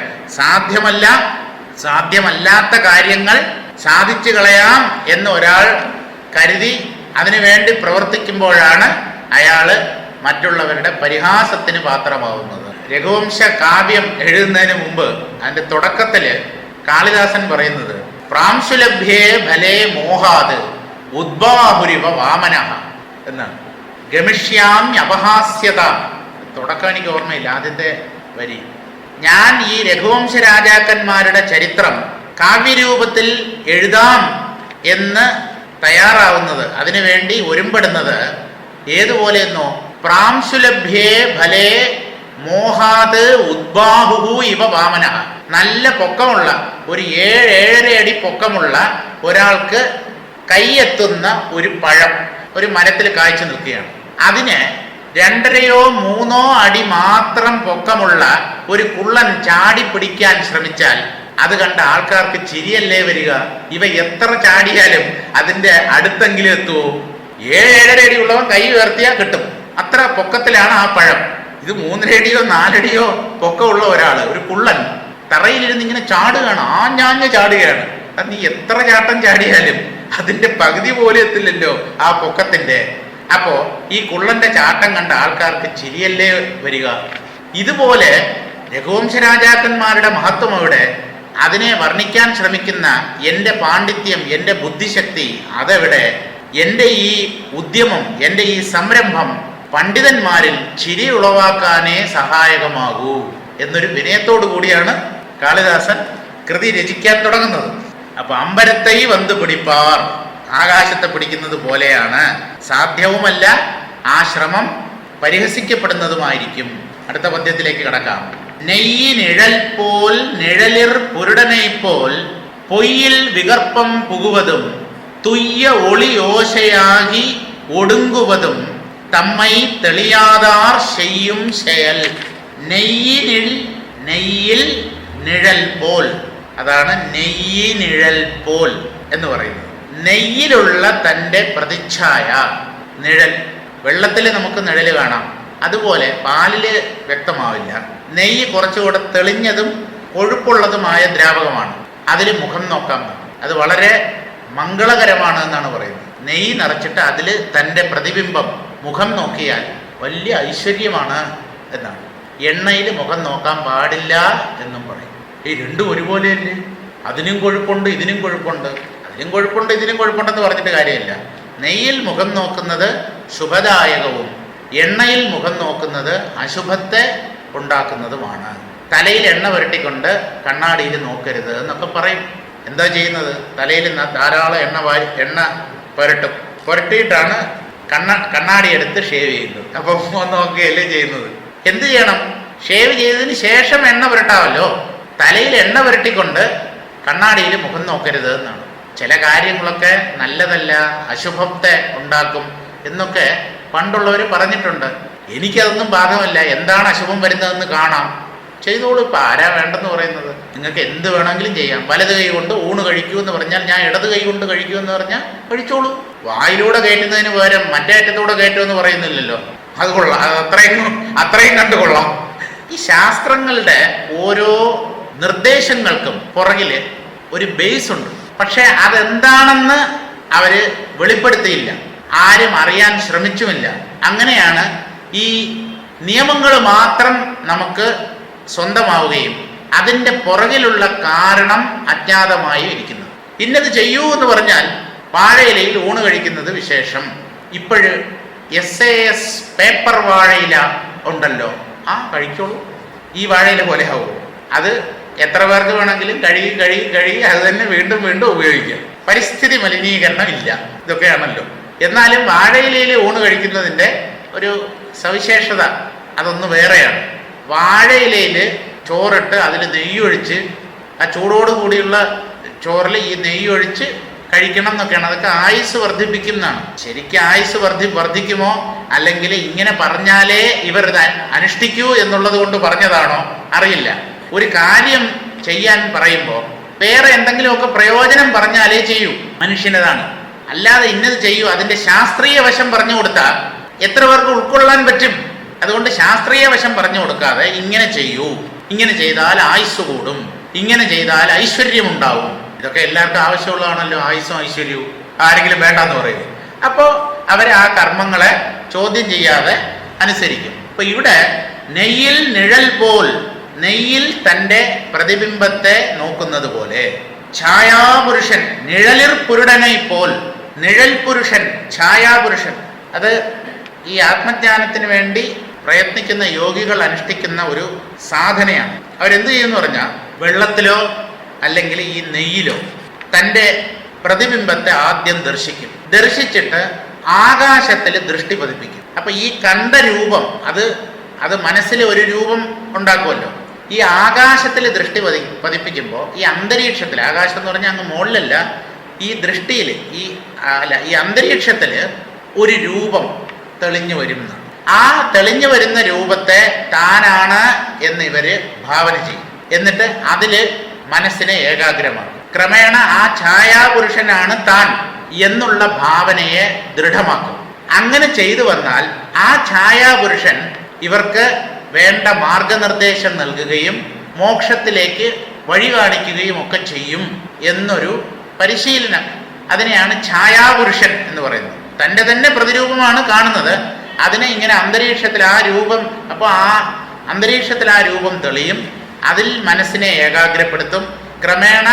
സാധ്യമല്ലാത്ത കാര്യങ്ങൾ സാധിച്ചു കളയാം എന്ന് ഒരാൾ കരുതി അതിനു വേണ്ടി പ്രവർത്തിക്കുമ്പോഴാണ് അയാള് മറ്റുള്ളവരുടെ പരിഹാസത്തിന് പാത്രമാവുന്നത്. രഘുവംശ കാവ്യം എഴുതുന്നതിന് മുമ്പ് അതിന്റെ തുടക്കത്തില് കാളിദാസൻ പറയുന്നത്, പ്രാംശുലഭ്യേ ഫലേ മോഹാത് ഉദ്ബാഹുരിവ വാമനഃ എന്നാണ്. ഗമിഷ്യാമ്യപഹാസ്യത. തുടക്കം എനിക്ക് ഓർമ്മയില്ല, ആദ്യത്തെ വരി. ഞാൻ ഈ രഘുവംശ രാജാക്കന്മാരുടെ ചരിത്രം കാവ്യരൂപത്തിൽ എഴുതാം എന്ന് തയ്യാറാവുന്നത്, അതിനുവേണ്ടി ഒരുമ്പെടുന്നത് ഏതുപോലെയെന്നോ, പ്രാംശുലഭ്യേ ഫലേ മോഹാത് ഉദ്ബാഹുഹു ഇവ വാമനഃ. നല്ല പൊക്കമുള്ള, ഒരു 7-7.5 അടി പൊക്കമുള്ള ഒരാൾക്ക് കൈയെത്തുന്ന ഒരു പഴം ഒരു മരത്തിൽ കായ്ച്ചു നിൽക്കുകയാണ്. അതിന് 2-3 അടി മാത്രം പൊക്കമുള്ള ഒരു കുള്ളൻ ചാടി പിടിക്കാൻ ശ്രമിച്ചാൽ അത് കണ്ട ആൾക്കാർക്ക് ചിരിയല്ലേ വരിക? ഇവ എത്ര ചാടിയാലും അതിന്റെ അടുത്തെങ്കിലും എത്തുമോ? 7-7.5 അടി ഉള്ളവൻ കൈ ഉയർത്തിയാൽ കിട്ടും. അത്ര പൊക്കത്തിലാണ് ആ പഴം. ഇത് 3 അടിയോ 4 അടിയോ പൊക്കമുള്ള ഒരാള്, ഒരു കുള്ളൻ തറയിലിരുന്ന് ഇങ്ങനെ ചാടുകയാണ്, ആഞ്ഞാഞ്ഞ് ചാടുകയാണ്. അത് നീ എത്ര ചാട്ടം ചാടിയാലും അതിന്റെ പകുതി പോലെ എത്തില്ലല്ലോ ആ പൊക്കത്തിന്റെ. അപ്പോ ഈ കുള്ളന്റെ ചാട്ടം കണ്ട ആൾക്കാർക്ക് ചിരിയല്ലേ വരിക? ഇതുപോലെ രഘുവംശ രാജാക്കന്മാരുടെ മഹത്വം എവിടെ? അതിനെ വർണ്ണിക്കാൻ ശ്രമിക്കുന്ന എൻ്റെ പാണ്ഡിത്യം, എൻ്റെ ബുദ്ധിശക്തി അതെവിടെ? എൻ്റെ ഈ ഉദ്യമം, എൻ്റെ ഈ സംരംഭം പണ്ഡിതന്മാരിൽ ചിരി ഉളവാക്കാനേ സഹായകമാകൂ എന്നൊരു വിനയത്തോടു കൂടിയാണ് കാളിദാസൻ കൃതി രചിക്കാൻ തുടങ്ങുന്നത്. അപ്പൊ അമ്പരത്തെ വന്ന് പിടിപ്പാർ, ആകാശത്തെ പിടിക്കുന്നത് പോലെയാണ്. സാധ്യവുമല്ല, ആ ശ്രമം പരിഹസിക്കപ്പെടുന്നതുമായിരിക്കും. അടുത്ത പദ്യത്തിലേക്ക് കടക്കാം. നെയ്യ് നിഴൽ പോൽ നിഴലിർ പുരുടനെ പോൽ പൊയ്യിൽ വികർപ്പം പുകുവതും തുയ്യ ഒളിയോശയാകി ഒടുങ്ങുവതും തമ്മൈ തെളിയാതാർ ചെയ്യും செயൽ നെയ്യിൽ നിഴൽ പോൽ. അതാണ് നെയ്യിനിഴൽ പോൽ എന്ന് പറയുന്നത്. നെയ്യിലുള്ള തൻ്റെ പ്രതിച്ഛായ, നിഴൽ. വെള്ളത്തിൽ നമുക്ക് നിഴൽ കാണാം, അതുപോലെ പാലില് വ്യക്തമാവില്ല. നെയ്യ് കുറച്ചുകൂടെ തെളിഞ്ഞതും കൊഴുപ്പുള്ളതുമായ ദ്രാവകമാണ്. അതിൽ മുഖം നോക്കാം, അത് വളരെ മംഗളകരമാണ് എന്നാണ് പറയുന്നത്. നെയ്യ് നിറച്ചിട്ട് അതിൽ തൻ്റെ പ്രതിബിംബം മുഖം നോക്കിയാൽ വലിയ ഐശ്വര്യമാണ് എന്നാണ്. എണ്ണയിൽ മുഖം നോക്കാൻ പാടില്ല എന്നും പറയും. ഈ രണ്ടും ഒരുപോലെയല്ലേ? അതിനും കൊഴുപ്പുണ്ട് ഇതിനും കൊഴുപ്പുണ്ട്, അതിനും കൊഴുപ്പുണ്ട് ഇതിനും കൊഴുപ്പുണ്ടെന്ന് പറഞ്ഞിട്ട് കാര്യമില്ല. നെയ്യിൽ മുഖം നോക്കുന്നത് ശുഭദായകവും എണ്ണയിൽ മുഖം നോക്കുന്നത് അശുഭത്തെ ഉണ്ടാക്കുന്നതുമാണ്. തലയിൽ എണ്ണ പുരട്ടിക്കൊണ്ട് കണ്ണാടിയിൽ നോക്കരുത് എന്നൊക്കെ പറയും. എന്താ ചെയ്യുന്നത്? തലയിൽ ധാരാളം എണ്ണ പുരട്ടിയിട്ടാണ് കണ്ണാടി എടുത്ത് ഷേവ് ചെയ്യുന്നത്. അപ്പം നോക്കുകയല്ലേ ചെയ്യുന്നത്. എന്ത് ചെയ്യണം? ഷേവ് ചെയ്തതിന് ശേഷം എണ്ണ പുരട്ടാമല്ലോ. തലയിൽ എണ്ണ പുരട്ടിക്കൊണ്ട് കണ്ണാടിയിൽ മുഖം നോക്കരുത് എന്നാണ്. ചില കാര്യങ്ങളൊക്കെ നല്ലതല്ല, അശുഭത്തെ ഉണ്ടാക്കും എന്നൊക്കെ പണ്ടുള്ളവർ പറഞ്ഞിട്ടുണ്ട്. എനിക്കതൊന്നും ബാധകമല്ല. എന്താണ് അശുഭം വരുന്നതെന്ന് കാണാം, ചെയ്തോളൂ. ഇപ്പം ആരാ വേണ്ടെന്ന് പറയുന്നത്? നിങ്ങൾക്ക് എന്ത് വേണമെങ്കിലും ചെയ്യാം. വലത് കൈ കൊണ്ട് ഊണ് കഴിക്കൂ എന്ന് പറഞ്ഞാൽ ഞാൻ ഇടത് കൈ കൊണ്ട് കഴിക്കൂ എന്ന് പറഞ്ഞാൽ കഴിച്ചോളൂ. വായിലൂടെ കയറ്റുന്നതിന് പകരം മറ്റേ അറ്റത്തൂടെ കയറ്റുമെന്ന് പറയുന്നില്ലല്ലോ. അത് കൊള്ളാം, അത്രയും കണ്ടുകൊള്ളാം. ഈ ശാസ്ത്രങ്ങളുടെ ഓരോ നിർദ്ദേശങ്ങൾക്കും പുറകിൽ ഒരു ബേസ് ഉണ്ട്. പക്ഷെ അതെന്താണെന്ന് അവര് വെളിപ്പെടുത്തിയില്ല, ആരും അറിയാൻ ശ്രമിച്ചുമില്ല. അങ്ങനെയാണ് ഈ നിയമങ്ങൾ മാത്രം നമുക്ക് സ്വന്തമാവുകയും അതിൻ്റെ പുറകിലുള്ള കാരണം അജ്ഞാതമായി ഇരിക്കുന്നത്. ഇന്നത് ചെയ്യൂ എന്ന് പറഞ്ഞാൽ വാഴയിലയിൽ ഊണ് കഴിക്കുന്നത് വിശേഷം. ഇപ്പോഴ് SAS പേപ്പർ വാഴയില ഉണ്ടല്ലോ, കഴിച്ചോളൂ. ഈ വാഴയില പോലെ ആവുമോ? അത് എത്ര പേർക്ക് വേണമെങ്കിലും കഴുകി അത് തന്നെ വീണ്ടും വീണ്ടും ഉപയോഗിക്കാം. പരിസ്ഥിതി മലിനീകരണം ഇല്ല. ഇതൊക്കെയാണല്ലോ. എന്നാലും വാഴയിലയിൽ ഊണ് കഴിക്കുന്നതിൻ്റെ ഒരു സവിശേഷത അതൊന്ന് വേറെയാണ്. വാഴയിലയിൽ ചോറിട്ട് അതിൽ നെയ്യൊഴിച്ച്, ആ ചൂടോട് കൂടിയുള്ള ചോറിൽ ഈ നെയ്യൊഴിച്ച് കഴിക്കണം എന്നൊക്കെയാണ്. അതൊക്കെ ആയുസ് വർദ്ധിപ്പിക്കുന്നതാണ്. ശരിക്കും ആയുസ് വർദ്ധിക്കുമോ, അല്ലെങ്കിൽ ഇങ്ങനെ പറഞ്ഞാലേ ഇവർ അനുഷ്ഠിക്കൂ എന്നുള്ളത് കൊണ്ട് പറഞ്ഞതാണോ അറിയില്ല. ഒരു കാര്യം ചെയ്യാൻ പറയുമ്പോൾ വേറെ എന്തെങ്കിലുമൊക്കെ പ്രയോജനം പറഞ്ഞാലേ ചെയ്യൂ. മനുഷ്യനതാണ്. അല്ലാതെ ഇന്നത് ചെയ്യൂ, അതിൻ്റെ ശാസ്ത്രീയ വശം പറഞ്ഞു കൊടുത്താൽ എത്ര പേർക്ക് ഉൾക്കൊള്ളാൻ പറ്റും? അതുകൊണ്ട് ശാസ്ത്രീയ വശം പറഞ്ഞു കൊടുക്കാതെ ഇങ്ങനെ ചെയ്യൂ, ഇങ്ങനെ ചെയ്താൽ ആയുസ് കൂടും, ഇങ്ങനെ ചെയ്താൽ ഐശ്വര്യമുണ്ടാവും. ഇതൊക്കെ എല്ലാവർക്കും ആവശ്യമുള്ളതാണല്ലോ, ആയുസ്സും ഐശ്വര്യവും. ആരെങ്കിലും വേണ്ടാന്ന് പറയും. അപ്പോൾ അവർ ആ കർമ്മങ്ങളെ ചോദ്യം ചെയ്യാതെ അനുസരിക്കും. അപ്പൊ ഇവിടെ നെയ്യിൽ നിഴൽ പോൽ, നെയ്യിൽ തൻ്റെ പ്രതിബിംബത്തെ നോക്കുന്നത് പോലെ, ഛായാപുരുഷൻ നിഴലിർ പുരുടനെ പോൽ. നിഴൽ പുരുഷൻ, ഛായാപുരുഷൻ, അത് ഈ ആത്മജ്ഞാനത്തിന് വേണ്ടി പ്രയത്നിക്കുന്ന യോഗികൾ അനുഷ്ഠിക്കുന്ന ഒരു സാധനയാണ്. അവരെന്ത് ചെയ്യുമെന്ന് പറഞ്ഞാൽ വെള്ളത്തിലോ അല്ലെങ്കിൽ ഈ നെയ്യിലോ തൻ്റെ പ്രതിബിംബത്തെ ആദ്യം ദർശിച്ചിട്ട് ആകാശത്തിൽ ദൃഷ്ടി പതിപ്പിക്കും. അപ്പൊ ഈ കണ്ട രൂപം അത് മനസ്സിൽ ഒരു രൂപം ഉണ്ടാക്കുമല്ലോ. ഈ ആകാശത്തിൽ ദൃഷ്ടി പതിപ്പിക്കുമ്പോൾ ഈ അന്തരീക്ഷത്തിൽ, ആകാശം എന്ന് പറഞ്ഞാൽ അങ്ങ് മുകളിലല്ല, ഈ ദൃഷ്ടിയിൽ ഈ അന്തരീക്ഷത്തിൽ ഒരു രൂപം തെളിഞ്ഞു വരുന്ന, ആ തെളിഞ്ഞു വരുന്ന രൂപത്തെ താനാണ് എന്ന് ഇവര് ഭാവന ചെയ്യും. എന്നിട്ട് അതില് മനസ്സിനെ ഏകാഗ്രമാക്കും. ക്രമേണ ആ ഛായാപുരുഷനാണ് താൻ എന്നുള്ള ഭാവനയെ ദൃഢമാക്കും. അങ്ങനെ ചെയ്തു വന്നാൽ ആ ഛായാപുരുഷൻ ഇവർക്ക് വേണ്ട മാർഗനിർദ്ദേശം നൽകുകയും മോക്ഷത്തിലേക്ക് വഴി കാണിക്കുകയും ഒക്കെ ചെയ്യും എന്നൊരു പരിശീലനം. അതിനെയാണ് ഛായാപുരുഷൻ എന്ന് പറയുന്നത്. തൻ്റെ തന്നെ പ്രതിരൂപമാണ് കാണുന്നത്. അതിനെ ഇങ്ങനെ അന്തരീക്ഷത്തിൽ ആ രൂപം, അപ്പോൾ ആ അന്തരീക്ഷത്തിൽ ആ രൂപം തെളിയും. അതിൽ മനസ്സിനെ ഏകാഗ്രപ്പെടുത്തും. ക്രമേണ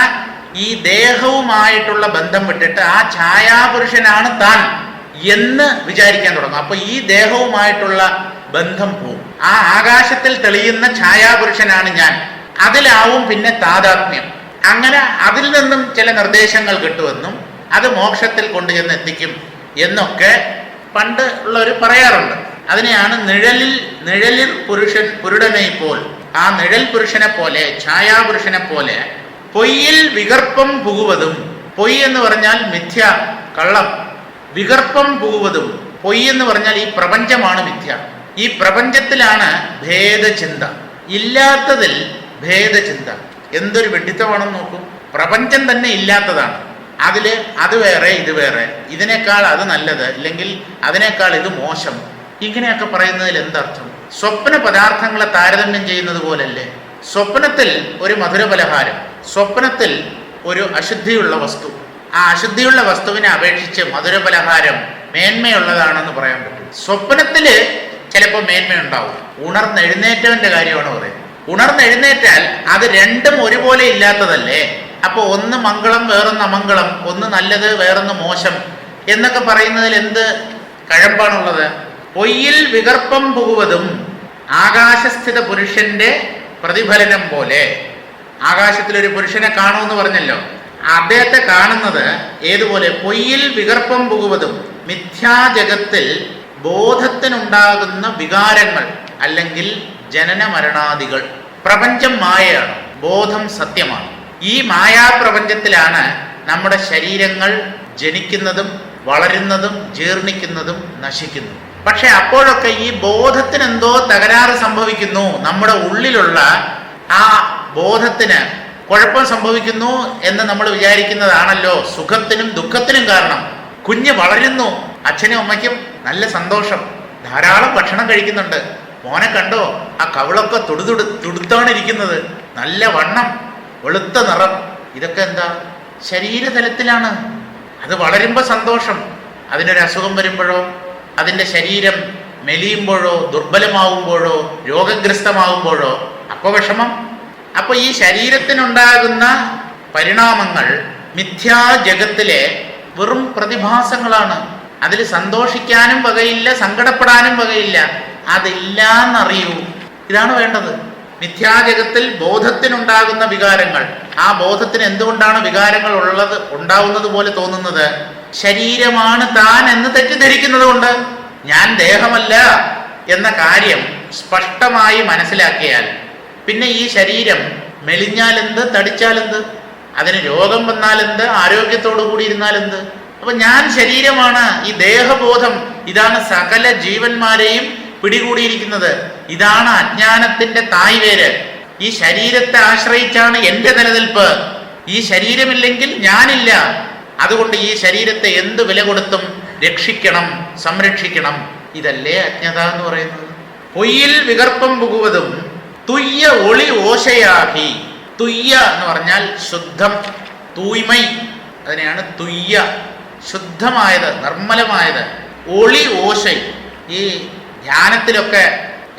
ഈ ദേഹവുമായിട്ടുള്ള ബന്ധം വിട്ടിട്ട് ആ ഛായാപുരുഷനാണ് താൻ എന്ന് വിചാരിക്കാൻ തുടങ്ങും. അപ്പൊ ഈ ദേഹവുമായിട്ടുള്ള ബന്ധം പോവും. ആ ആകാശത്തിൽ തെളിയുന്ന ഛായാപുരുഷനാണ് ഞാൻ, അതിലാവും പിന്നെ താദാത്മ്യം. അങ്ങനെ അതിൽ നിന്നും ചില നിർദ്ദേശങ്ങൾ കിട്ടുമെന്നും അത് മോക്ഷത്തിൽ കൊണ്ടുചെന്ന് എത്തിക്കും എന്നൊക്കെ പണ്ട് ഉള്ളവർ പറയാറുണ്ട്. അതിനെയാണ് നിഴലിൽ പുരുടനെ പോൽ, ആ നിഴൽ പുരുഷനെ പോലെ, ഛായാപുരുഷനെ പോലെ പൊയ്യിൽ വികർപ്പം പുകുവതും. പൊയ് എന്ന് പറഞ്ഞാൽ മിഥ്യ, കള്ളം. വികർപ്പം പുകുവതും, പൊയ് എന്ന് പറഞ്ഞാൽ ഈ പ്രപഞ്ചമാണ് മിഥ്യ. ഈ പ്രപഞ്ചത്തിലാണ് ഭേദചിന്ത, ഇല്ലാത്തതിൽ ഭേദചിന്ത. എന്തൊരു വെഡിത്തമാണെന്ന് നോക്കൂ. പ്രപഞ്ചം തന്നെ ഇല്ലാത്തതാണ്, അതില് അത് വേറെ ഇത് വേറെ, ഇതിനേക്കാൾ അത് നല്ലത്, ഇല്ലെങ്കിൽ അതിനേക്കാൾ ഇത് മോശം, ഇങ്ങനെയൊക്കെ പറയുന്നതിൽ എന്തർത്ഥം? സ്വപ്ന പദാർത്ഥങ്ങളെ താരതമ്യം ചെയ്യുന്നത് പോലല്ലേ? സ്വപ്നത്തിൽ ഒരു മധുരപലഹാരം, സ്വപ്നത്തിൽ ഒരു അശുദ്ധിയുള്ള വസ്തു, ആ അശുദ്ധിയുള്ള വസ്തുവിനെ അപേക്ഷിച്ച് മധുരപലഹാരം മേന്മയുള്ളതാണെന്ന് പറയാൻ പറ്റും. സ്വപ്നത്തില് ചിലപ്പോൾ മേന്മയുണ്ടാവും. ഉണർന്നെഴുന്നേറ്റവന്റെ കാര്യമാണ് പറയുന്നത്. ഉണർന്നെഴുന്നേറ്റാൽ അത് രണ്ടും ഒരുപോലെ ഇല്ലാത്തതല്ലേ? അപ്പൊ ഒന്ന് മംഗളം വേറൊന്ന് അമംഗളം, ഒന്ന് നല്ലത് വേറൊന്ന് മോശം എന്നൊക്കെ പറയുന്നതിൽ എന്ത് കഴമ്പാണുള്ളത്? പൊയ്യിൽ വികർപ്പം പുകുവതും ആകാശസ്ഥിത പുരുഷന്റെ പ്രതിഫലനം പോലെ. ആകാശത്തിലൊരു പുരുഷനെ കാണുമെന്ന് പറഞ്ഞല്ലോ, അദ്ദേഹത്തെ കാണുന്നത് ഏതുപോലെ? പൊയ്യിൽ വികർപ്പം പുകുവതും, മിഥ്യാജഗത്തിൽ ബോധത്തിനുണ്ടാകുന്ന വികാരങ്ങൾ അല്ലെങ്കിൽ ജനന മരണാദികൾ. പ്രപഞ്ചം മായയാണ്, ബോധം സത്യമാണ്. ഈ മായാപ്രപഞ്ചത്തിലാണ് നമ്മുടെ ശരീരങ്ങൾ ജനിക്കുന്നതും വളരുന്നതും ജീർണിക്കുന്നതും നശിക്കുന്നതും. പക്ഷെ അപ്പോഴൊക്കെ ഈ ബോധത്തിന് എന്തോ തകരാറ് സംഭവിക്കുന്നു, നമ്മുടെ ഉള്ളിലുള്ള ആ ബോധത്തിന് കുഴപ്പം സംഭവിക്കുന്നു എന്ന് നമ്മൾ വിചാരിക്കുന്നതാണല്ലോ സുഖത്തിനും ദുഃഖത്തിനും കാരണം. കുഞ്ഞ് വളരുന്നു, അച്ഛനും അമ്മയ്ക്കും നല്ല സന്തോഷം, ധാരാളം ഭക്ഷണം കഴിക്കുന്നുണ്ട്. മോനെ കണ്ടോ, ആ കവിളൊക്കെ തുടുത്താണ് ഇരിക്കുന്നത്, നല്ല വണ്ണം, വെളുത്ത നിറം. ഇതൊക്കെ എന്താ? ശരീരതലത്തിലാണ്. അത് വളരുമ്പോൾ സന്തോഷം, അതിനൊരു അസുഖം വരുമ്പോഴോ, അതിൻ്റെ ശരീരം മെലിയുമ്പോഴോ, ദുർബലമാവുമ്പോഴോ, രോഗഗ്രസ്തമാവുമ്പോഴോ അപ്പോൾ വിഷമം. അപ്പൊ ഈ ശരീരത്തിനുണ്ടാകുന്ന പരിണാമങ്ങൾ മിഥ്യാജഗത്തിലെ വെറും പ്രതിഭാസങ്ങളാണ്. അതിൽ സന്തോഷിക്കാനും വകയില്ല, സങ്കടപ്പെടാനും വകയില്ല. അതില്ലാന്നറിയൂ, ഇതാണ് വേണ്ടത്. മിഥ്യാജഗത്തിൽ ബോധത്തിനുണ്ടാകുന്ന വികാരങ്ങൾ, ആ ബോധത്തിന് എന്തുകൊണ്ടാണ് വികാരങ്ങൾ ഉണ്ടാവുന്നത് പോലെ തോന്നുന്നത്? ശരീരമാണ് താൻ എന്ന് തെറ്റിദ്ധരിക്കുന്നത് കൊണ്ട്. ഞാൻ ദേഹമല്ല എന്ന കാര്യം സ്പഷ്ടമായി മനസ്സിലാക്കിയാൽ പിന്നെ ഈ ശരീരം മെലിഞ്ഞാലെന്ത്, തടിച്ചാലെന്ത്, അതിന് രോഗം വന്നാലെന്ത്, ആരോഗ്യത്തോടു കൂടി ഇരുന്നാലെന്ത്? അപ്പൊ ഞാൻ ശരീരമാണ്. ഈ ദേഹബോധം ഇതാണ് സകല ജീവന്മാരെയും പിടികൂടിയിരിക്കുന്നത്. ഇതാണ് അജ്ഞാനത്തിന്റെ തായ്വേര്. ഈ ശരീരത്തെ ആശ്രയിച്ചാണ് എൻ്റെ നിലനിൽപ്പ്. ഈ ശരീരമില്ലെങ്കിൽ ഞാനില്ല. അതുകൊണ്ട് ഈ ശരീരത്തെ എന്ത് വില കൊടുത്തും രക്ഷിക്കണം, സംരക്ഷിക്കണം. ഇതല്ലേ അജ്ഞത എന്ന് പറയുന്നത്. പൊയ്യിൽ വികർപ്പം പുകുവതും തുയ്യ ഒളി ഓശയാഹി. തുയ്യ എന്ന് പറഞ്ഞാൽ ശുദ്ധം, തൂയ്മൈ, അതിനെയാണ് തുയ്യ, ശുദ്ധമായത്, നിർമ്മലമായത്. ഒളി ഓശൈ. ഈ ധ്യാനത്തിലൊക്കെ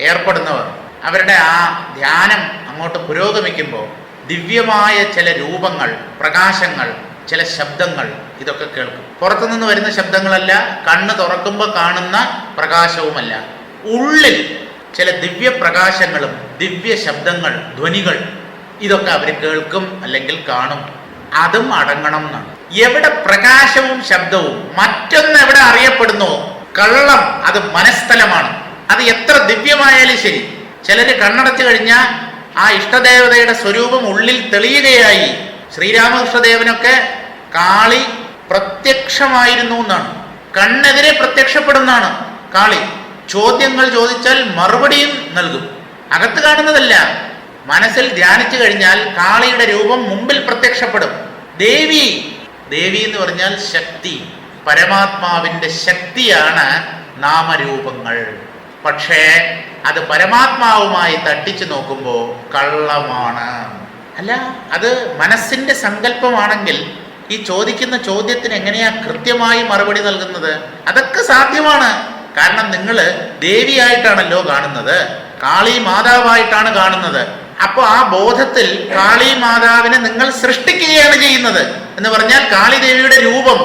ഏർപ്പെടുന്നവർ അവരുടെ ആ ധ്യാനം അങ്ങോട്ട് പുരോഗമിക്കുമ്പോൾ ദിവ്യമായ ചില രൂപങ്ങൾ, പ്രകാശങ്ങൾ, ചില ശബ്ദങ്ങൾ ഇതൊക്കെ കേൾക്കും. പുറത്തുനിന്ന് വരുന്ന ശബ്ദങ്ങളല്ല, കണ്ണ് തുറക്കുമ്പോൾ കാണുന്ന പ്രകാശവുമല്ല. ഉള്ളിൽ ചില ദിവ്യ പ്രകാശങ്ങളും ദിവ്യ ശബ്ദങ്ങൾ, ധ്വനികൾ, ഇതൊക്കെ അവർ കേൾക്കും അല്ലെങ്കിൽ കാണും. അതും അടങ്ങണം എന്നാണ്. എവിടെ പ്രകാശവും ശബ്ദവും മറ്റൊന്ന് എവിടെ അറിയപ്പെടുന്നു, കള്ളം, അത് മനസ്ഥലമാണ്. അത് എത്ര ദിവ്യമായാലും ശരി. ചിലര് കണ്ണടച്ചു കഴിഞ്ഞാൽ ആ ഇഷ്ടദേവതയുടെ സ്വരൂപം ഉള്ളിൽ തെളിയുകയായി. ശ്രീരാമകൃഷ്ണദേവനൊക്കെ കാളി പ്രത്യക്ഷമായിരുന്നു എന്നാണ്. കണ്ണെതിരെ പ്രത്യക്ഷപ്പെടുന്നതാണ് കാളി. ചോദ്യങ്ങൾ ചോദിച്ചാൽ മറുപടിയും നൽകും. അകത്ത് കാണുന്നതല്ല, മനസ്സിൽ ധ്യാനിച്ചു കഴിഞ്ഞാൽ കാളിയുടെ രൂപം മുമ്പിൽ പ്രത്യക്ഷപ്പെടും. ദേവി, ദേവി എന്ന് പറഞ്ഞാൽ ശക്തി, പരമാത്മാവിൻ്റെ ശക്തിയാണ് നാമരൂപങ്ങൾ. പക്ഷേ അത് പരമാത്മാവുമായി തട്ടിച്ചു നോക്കുമ്പോൾ കള്ളമാണ്. അല്ല, അത് മനസ്സിന്റെ സങ്കല്പമാണെങ്കിൽ ഈ ചോദിക്കുന്ന ചോദ്യത്തിന് എങ്ങനെയാ കൃത്യമായി മറുപടി നൽകുന്നത്? അതൊക്കെ സാധ്യമാണ്. കാരണം നിങ്ങൾ ദേവിയായിട്ടാണല്ലോ കാണുന്നത്, കാളി മാതാവായിട്ടാണ് കാണുന്നത്. അപ്പോൾ ആ ബോധത്തിൽ കാളി മാതാവിനെ നിങ്ങൾ സൃഷ്ടിക്കുകയാണ് ചെയ്യുന്നത് എന്ന് പറഞ്ഞാൽ കാളിദേവിയുടെ രൂപം,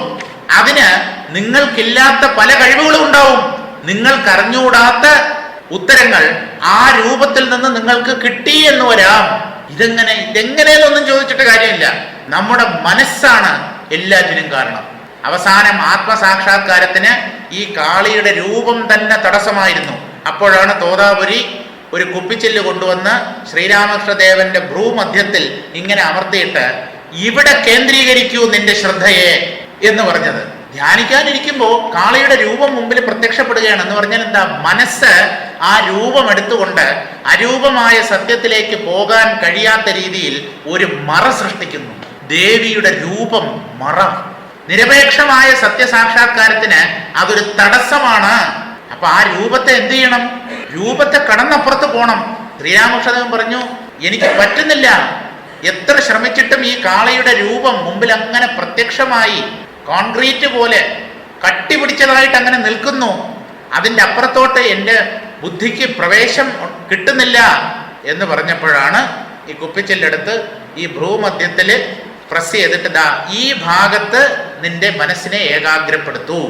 അതിന് നിങ്ങൾക്കില്ലാത്ത പല കഴിവുകളും ഉണ്ടാവും. നിങ്ങൾക്കറിഞ്ഞുകൂടാത്ത ഉത്തരങ്ങൾ ആ രൂപത്തിൽ നിന്ന് നിങ്ങൾക്ക് കിട്ടി എന്ന് വരാം. ഇതെങ്ങനെയെന്നൊന്നും ചോദിച്ചിട്ട് കാര്യമില്ല. നമ്മുടെ മനസ്സാണ് എല്ലാറ്റിനും കാരണം. അവസാനം ആത്മസാക്ഷാത്കാരത്തിന് ഈ കാളിയുടെ രൂപം തന്നെ തടസ്സമായിരുന്നു. അപ്പോഴാണ് തോതാപുരി ഒരു കുപ്പിച്ചില്ല് കൊണ്ടുവന്ന് ശ്രീരാമകൃഷ്ണദേവന്റെ ഭ്രൂമധ്യത്തിൽ ഇങ്ങനെ അമർത്തിയിട്ട് ഇവിടെ കേന്ദ്രീകരിക്കൂ നിന്റെ ശ്രദ്ധയെ എന്ന് പറഞ്ഞത്. ധ്യാനിക്കാനിരിക്കുമ്പോൾ കാളിയുടെ രൂപം മുമ്പിൽ പ്രത്യക്ഷപ്പെടുകയാണ് എന്ന് പറഞ്ഞാൽ എന്താ? മനസ്സ് ആ രൂപം എടുത്തുകൊണ്ട് അരൂപമായ സത്യത്തിലേക്ക് പോകാൻ കഴിയാത്ത രീതിയിൽ ഒരു മറ സൃഷ്ടിക്കുന്നു. ദേവിയുടെ രൂപം മറ. നിരപേക്ഷമായ സത്യസാക്ഷാത്കാരത്തിന് അതൊരു തടസ്സമാണ്. അപ്പൊ ആ രൂപത്തെ എന്ത് ചെയ്യണം? രൂപത്തെ കടന്നപ്പുറത്ത് പോകണം. ശ്രീരാമകൃഷ്ണദേവൻ പറഞ്ഞു, എനിക്ക് പറ്റുന്നില്ല, എത്ര ശ്രമിച്ചിട്ടും ഈ കാളിയുടെ രൂപം മുമ്പിൽ അങ്ങനെ പ്രത്യക്ഷമായി കോൺക്രീറ്റ് പോലെ കട്ടിപിടിച്ചതായിട്ട് അങ്ങനെ നിൽക്കുന്നു. അതിൻ്റെ അപ്പുറത്തോട്ട് എൻ്റെ ബുദ്ധിക്ക് പ്രവേശം കിട്ടുന്നില്ല എന്ന് പറഞ്ഞപ്പോഴാണ് ഈ കുപ്പിച്ചില്ലെടുത്ത് ഈ ഭ്രൂമധ്യത്തിൽ പ്രസ് ചെയ്തിട്ട് ദാ ഈ ഭാഗത്ത് നിന്റെ മനസ്സിനെ ഏകാഗ്രപ്പെടുത്തൂ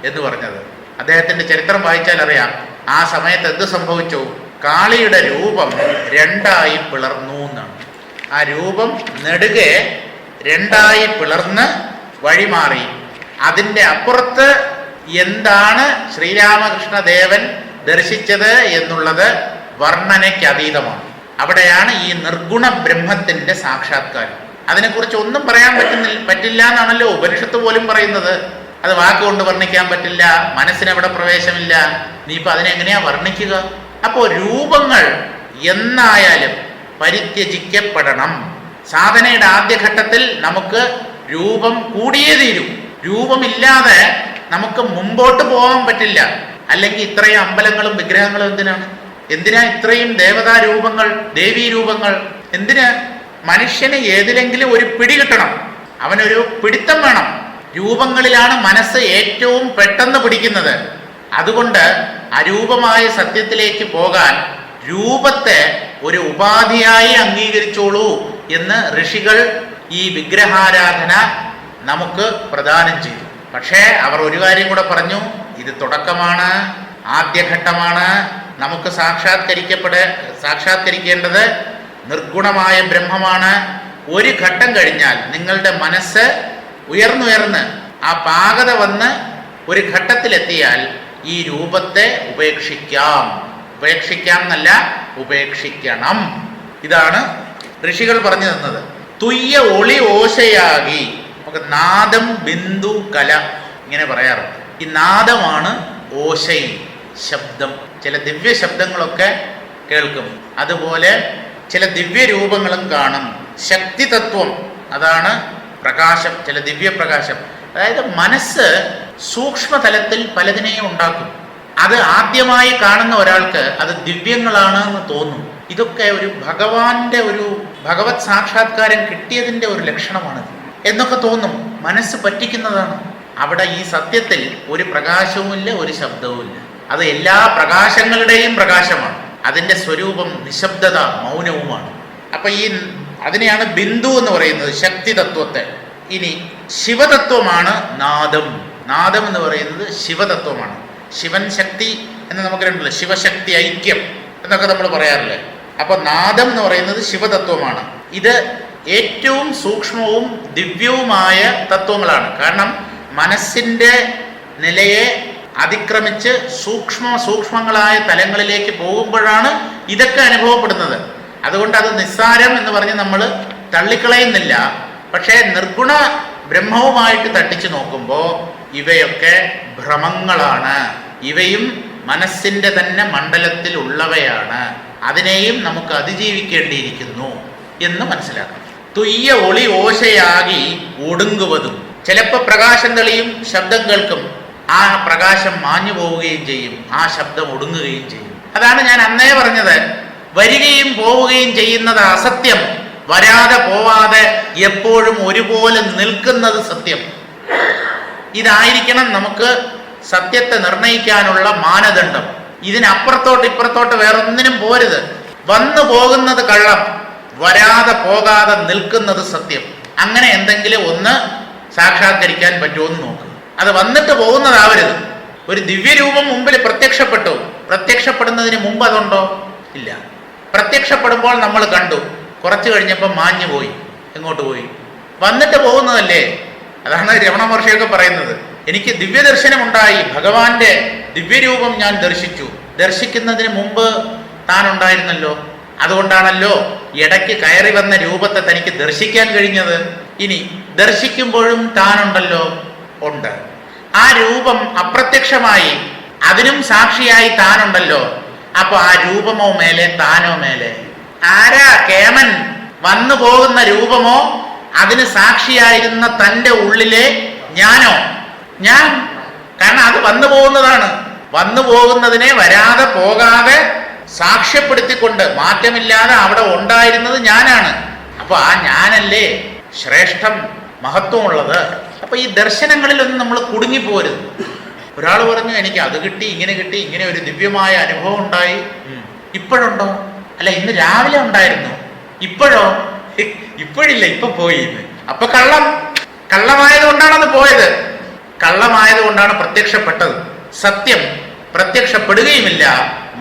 എന്ന് പറഞ്ഞത്. അദ്ദേഹത്തിന്റെ ചരിത്രം വായിച്ചാൽ അറിയാം, ആ സമയത്ത് എന്ത് സംഭവിച്ചു? കാളിയുടെ രൂപം രണ്ടായി പിളർന്നു എന്നാണ്. ആ രൂപം നെടുകെ രണ്ടായി പിളർന്ന് വഴിമാറി. അതിൻ്റെ അപ്പുറത്ത് എന്താണ് ശ്രീരാമകൃഷ്ണദേവൻ ദർശിച്ചത് എന്നുള്ളത് വർണ്ണനയ്ക്ക് അതീതമാണ്. അവിടെയാണ് ഈ നിർഗുണ ബ്രഹ്മത്തിന്റെ സാക്ഷാത്കാരം. അതിനെക്കുറിച്ച് ഒന്നും പറയാൻ പറ്റില്ല എന്നാണല്ലോ ഉപനിഷത്ത് പോലും പറയുന്നത്. അത് വാക്കുകൊണ്ട് വർണ്ണിക്കാൻ പറ്റില്ല, മനസ്സിനവിടെ പ്രവേശമില്ല. നീ ഇപ്പൊ അതിനെങ്ങനെയാ വർണ്ണിക്കുക? അപ്പോൾ രൂപങ്ങൾ എന്നായാലും പരിത്യജിക്കപ്പെടണം. സാധനയുടെ ആദ്യഘട്ടത്തിൽ നമുക്ക് രൂപം കൂടിയേ തീരും. രൂപമില്ലാതെ നമുക്ക് മുമ്പോട്ട് പോകാൻ പറ്റില്ല. അല്ലെങ്കിൽ ഇത്രയും അമ്പലങ്ങളും വിഗ്രഹങ്ങളും എന്തിനാ ഇത്രയും ദേവതാ രൂപങ്ങൾ, ദേവീ രൂപങ്ങൾ? എന്തിന്? മനുഷ്യന് ഏതിലെങ്കിലും ഒരു പിടി കിട്ടണം, അവനൊരു പിടിത്തം വേണം. രൂപങ്ങളിലാണ് മനസ്സ് ഏറ്റവും പെട്ടെന്ന് പിടിക്കുന്നത്. അതുകൊണ്ട് അരൂപമായ സത്യത്തിലേക്ക് പോകാൻ രൂപത്തെ ഒരു ഉപാധിയായി അംഗീകരിച്ചോളൂ എന്ന് ഋഷികൾ ഈ വിഗ്രഹാരാധന നമുക്ക് പ്രദാനം ചെയ്തു. പക്ഷേ അവർ ഒരു കാര്യം കൂടെ പറഞ്ഞു, ഇത് തുടക്കമാണ്, ആദ്യഘട്ടമാണ്. നമുക്ക് സാക്ഷാത്കരിക്കേണ്ടത് നിർഗുണമായ ബ്രഹ്മമാണ്. ഒരു ഘട്ടം കഴിഞ്ഞാൽ നിങ്ങളുടെ മനസ്സ് ഉയർന്നുയർന്ന് ആ പാകത വന്ന് ഒരു ഘട്ടത്തിലെത്തിയാൽ ഈ രൂപത്തെ ഉപേക്ഷിക്കാം എന്നല്ല, ഉപേക്ഷിക്കണം. ഇതാണ് ഋഷികൾ പറഞ്ഞു തന്നത്. തുയ്യ ഒളി ഓശയാകി, നമുക്ക് നാദം ബിന്ദു കല ഇങ്ങനെ പറയാറുണ്ട്. ഈ നാദമാണ് ഓശൈ, ശബ്ദം. ചില ദിവ്യ ശബ്ദങ്ങളൊക്കെ കേൾക്കും, അതുപോലെ ചില ദിവ്യ രൂപങ്ങളും കാണും. ശക്തി തത്വം, അതാണ് പ്രകാശം, ചില ദിവ്യ പ്രകാശം. അതായത് മനസ്സ് സൂക്ഷ്മതലത്തിൽ പലതിനെയും ഉണ്ടാക്കും. അത് ആദ്യമായി കാണുന്ന ഒരാൾക്ക് അത് ദിവ്യങ്ങളാണ് എന്ന് തോന്നും. ഇതൊക്കെ ഒരു ഭഗവാന്റെ ഒരു ഭഗവത് സാക്ഷാത്കാരം കിട്ടിയതിൻ്റെ ഒരു ലക്ഷണമാണിത് എന്നൊക്കെ തോന്നും. മനസ്സ് പറ്റിക്കുന്നതാണ്. അവിടെ ഈ സത്യത്തിൽ ഒരു പ്രകാശവുമില്ല, ഒരു ശബ്ദവുമില്ല. അത് എല്ലാ പ്രകാശങ്ങളുടെയും പ്രകാശമാണ്. അതിൻ്റെ സ്വരൂപം നിശബ്ദത, മൗനവുമാണ്. അപ്പൊ അതിനെയാണ് ബിന്ദു എന്ന് പറയുന്നത്, ശക്തി തത്വത്തെ. ഇനി ശിവതത്വമാണ് നാദം. നാദം എന്ന് പറയുന്നത് ശിവതത്വമാണ്. ശിവൻ ശക്തി എന്ന് നമുക്ക് രണ്ടല്ലോ, ശിവശക്തി ഐക്യം എന്നൊക്കെ നമ്മൾ പറയാറില്ലേ. അപ്പൊ നാദം എന്ന് പറയുന്നത് ശിവതത്വമാണ്. ഇത് ഏറ്റവും സൂക്ഷ്മവും ദിവ്യവുമായ തത്വങ്ങളാണ്. കാരണം മനസ്സിൻ്റെ നിലയെ അതിക്രമിച്ച് സൂക്ഷ്മങ്ങളായ തലങ്ങളിലേക്ക് പോകുമ്പോഴാണ് ഇതൊക്കെ അനുഭവപ്പെടുന്നത്. അതുകൊണ്ട് അത് നിസ്സാരം എന്ന് പറഞ്ഞ് നമ്മൾ തള്ളിക്കളയുന്നില്ല. പക്ഷേ നിർഗുണ ബ്രഹ്മവുമായിട്ട് തട്ടിച്ചു നോക്കുമ്പോൾ ഇവയൊക്കെ ഭ്രമങ്ങളാണ്. ഇവയും മനസ്സിൻ്റെ തന്നെ മണ്ഡലത്തിൽ ഉള്ളവയാണ്. അതിനെയും നമുക്ക് അതിജീവിക്കേണ്ടിയിരിക്കുന്നു എന്ന് മനസ്സിലാക്കണം. തുയ്യ ഒളി ഓശയാകി ഒടുങ്ങുവതും. ചിലപ്പോൾ പ്രകാശം തെളിയും, ശബ്ദം കേൾക്കും, ആ പ്രകാശം മാഞ്ഞു പോവുകയും ചെയ്യും, ആ ശബ്ദം ഒടുങ്ങുകയും ചെയ്യും. അതാണ് ഞാൻ അന്നേ പറഞ്ഞത്, വരികയും പോവുകയും ചെയ്യുന്നത് അസത്യം, വരാതെ പോവാതെ എപ്പോഴും ഒരുപോലെ നിൽക്കുന്നത് സത്യം. ഇതായിരിക്കണം നമുക്ക് സത്യത്തെ നിർണയിക്കാനുള്ള മാനദണ്ഡം. ഇതിനപ്പുറത്തോട്ട് ഇപ്പുറത്തോട്ട് വേറൊന്നിനും പോരുത്. വന്നു പോകുന്നത് കള്ളം, വരാതെ പോകാതെ നിൽക്കുന്നത് സത്യം. അങ്ങനെ എന്തെങ്കിലും ഒന്ന് സാക്ഷാത്കരിക്കാൻ പറ്റുമോ എന്ന് നോക്കുക. അത് വന്നിട്ട് പോകുന്നതാവരുത്. ഒരു ദിവ്യരൂപം മുമ്പിൽ പ്രത്യക്ഷപ്പെടുന്നതിന് മുമ്പ് അതുണ്ടോ? ഇല്ല. പ്രത്യക്ഷപ്പെടുമ്പോൾ നമ്മൾ കണ്ടു, കുറച്ച് കഴിഞ്ഞപ്പോൾ മാഞ്ഞു പോയി. എങ്ങോട്ട് പോയി? വന്നിട്ട് പോകുന്നതല്ലേ. അതാണ് രമണ മഹർഷിയൊക്കെ പറയുന്നത്. എനിക്ക് ദിവ്യദർശനം ഉണ്ടായി, ഭഗവാന്റെ ദിവ്യരൂപം ഞാൻ ദർശിച്ചു. ദർശിക്കുന്നതിന് മുമ്പ് താൻ ഉണ്ടായിരുന്നല്ലോ. അതുകൊണ്ടാണല്ലോ ഇടയ്ക്ക് കയറി വന്ന രൂപത്തെ തനിക്ക് ദർശിക്കാൻ കഴിഞ്ഞത്. ഇനി ദർശിക്കുമ്പോഴും താനുണ്ടല്ലോ, ഉണ്ട്. ആ രൂപം അപ്രത്യക്ഷമായി, അതിനും സാക്ഷിയായി താനുണ്ടല്ലോ. അപ്പൊ ആ രൂപമോ മേലെ, താനോ മേലെ? ആരാ കേമൻ? വന്നു പോകുന്ന രൂപമോ അതിന് സാക്ഷിയായിരുന്ന തൻ്റെ ഉള്ളിലെ ഞാനോ? ഞാൻ. കാരണം അത് വന്നു പോകുന്നതാണ്. വന്നു പോകുന്നതിനെ വരാതെ പോകാതെ സാക്ഷ്യപ്പെടുത്തിക്കൊണ്ട് മാറ്റമില്ലാതെ അവിടെ ഉണ്ടായിരുന്നത് ഞാനാണ്. അപ്പൊ ആ ഞാനല്ലേ ശ്രേഷ്ഠം, മഹത്വമുള്ളത്. അപ്പൊ ഈ ദർശനങ്ങളിലൊന്നും നമ്മൾ കുടുങ്ങിപ്പോരുത്. ഒരാൾ പറഞ്ഞു എനിക്ക് അത് കിട്ടി, ഇങ്ങനെ കിട്ടി, ഇങ്ങനെ ഒരു ദിവ്യമായ അനുഭവം ഉണ്ടായി. ഇപ്പോഴുണ്ടോ? അല്ല, ഇന്ന് രാവിലെ ഉണ്ടായിരുന്നു. ഇപ്പോഴോ? ഇപ്പോഴില്ല, ഇപ്പൊ പോയി. അപ്പൊ കള്ളമായത് കൊണ്ടാണത് പോയത്. കള്ളമായത് കൊണ്ടാണ് പ്രത്യക്ഷപ്പെട്ടത്. സത്യം പ്രത്യക്ഷപ്പെടുകയുമില്ല,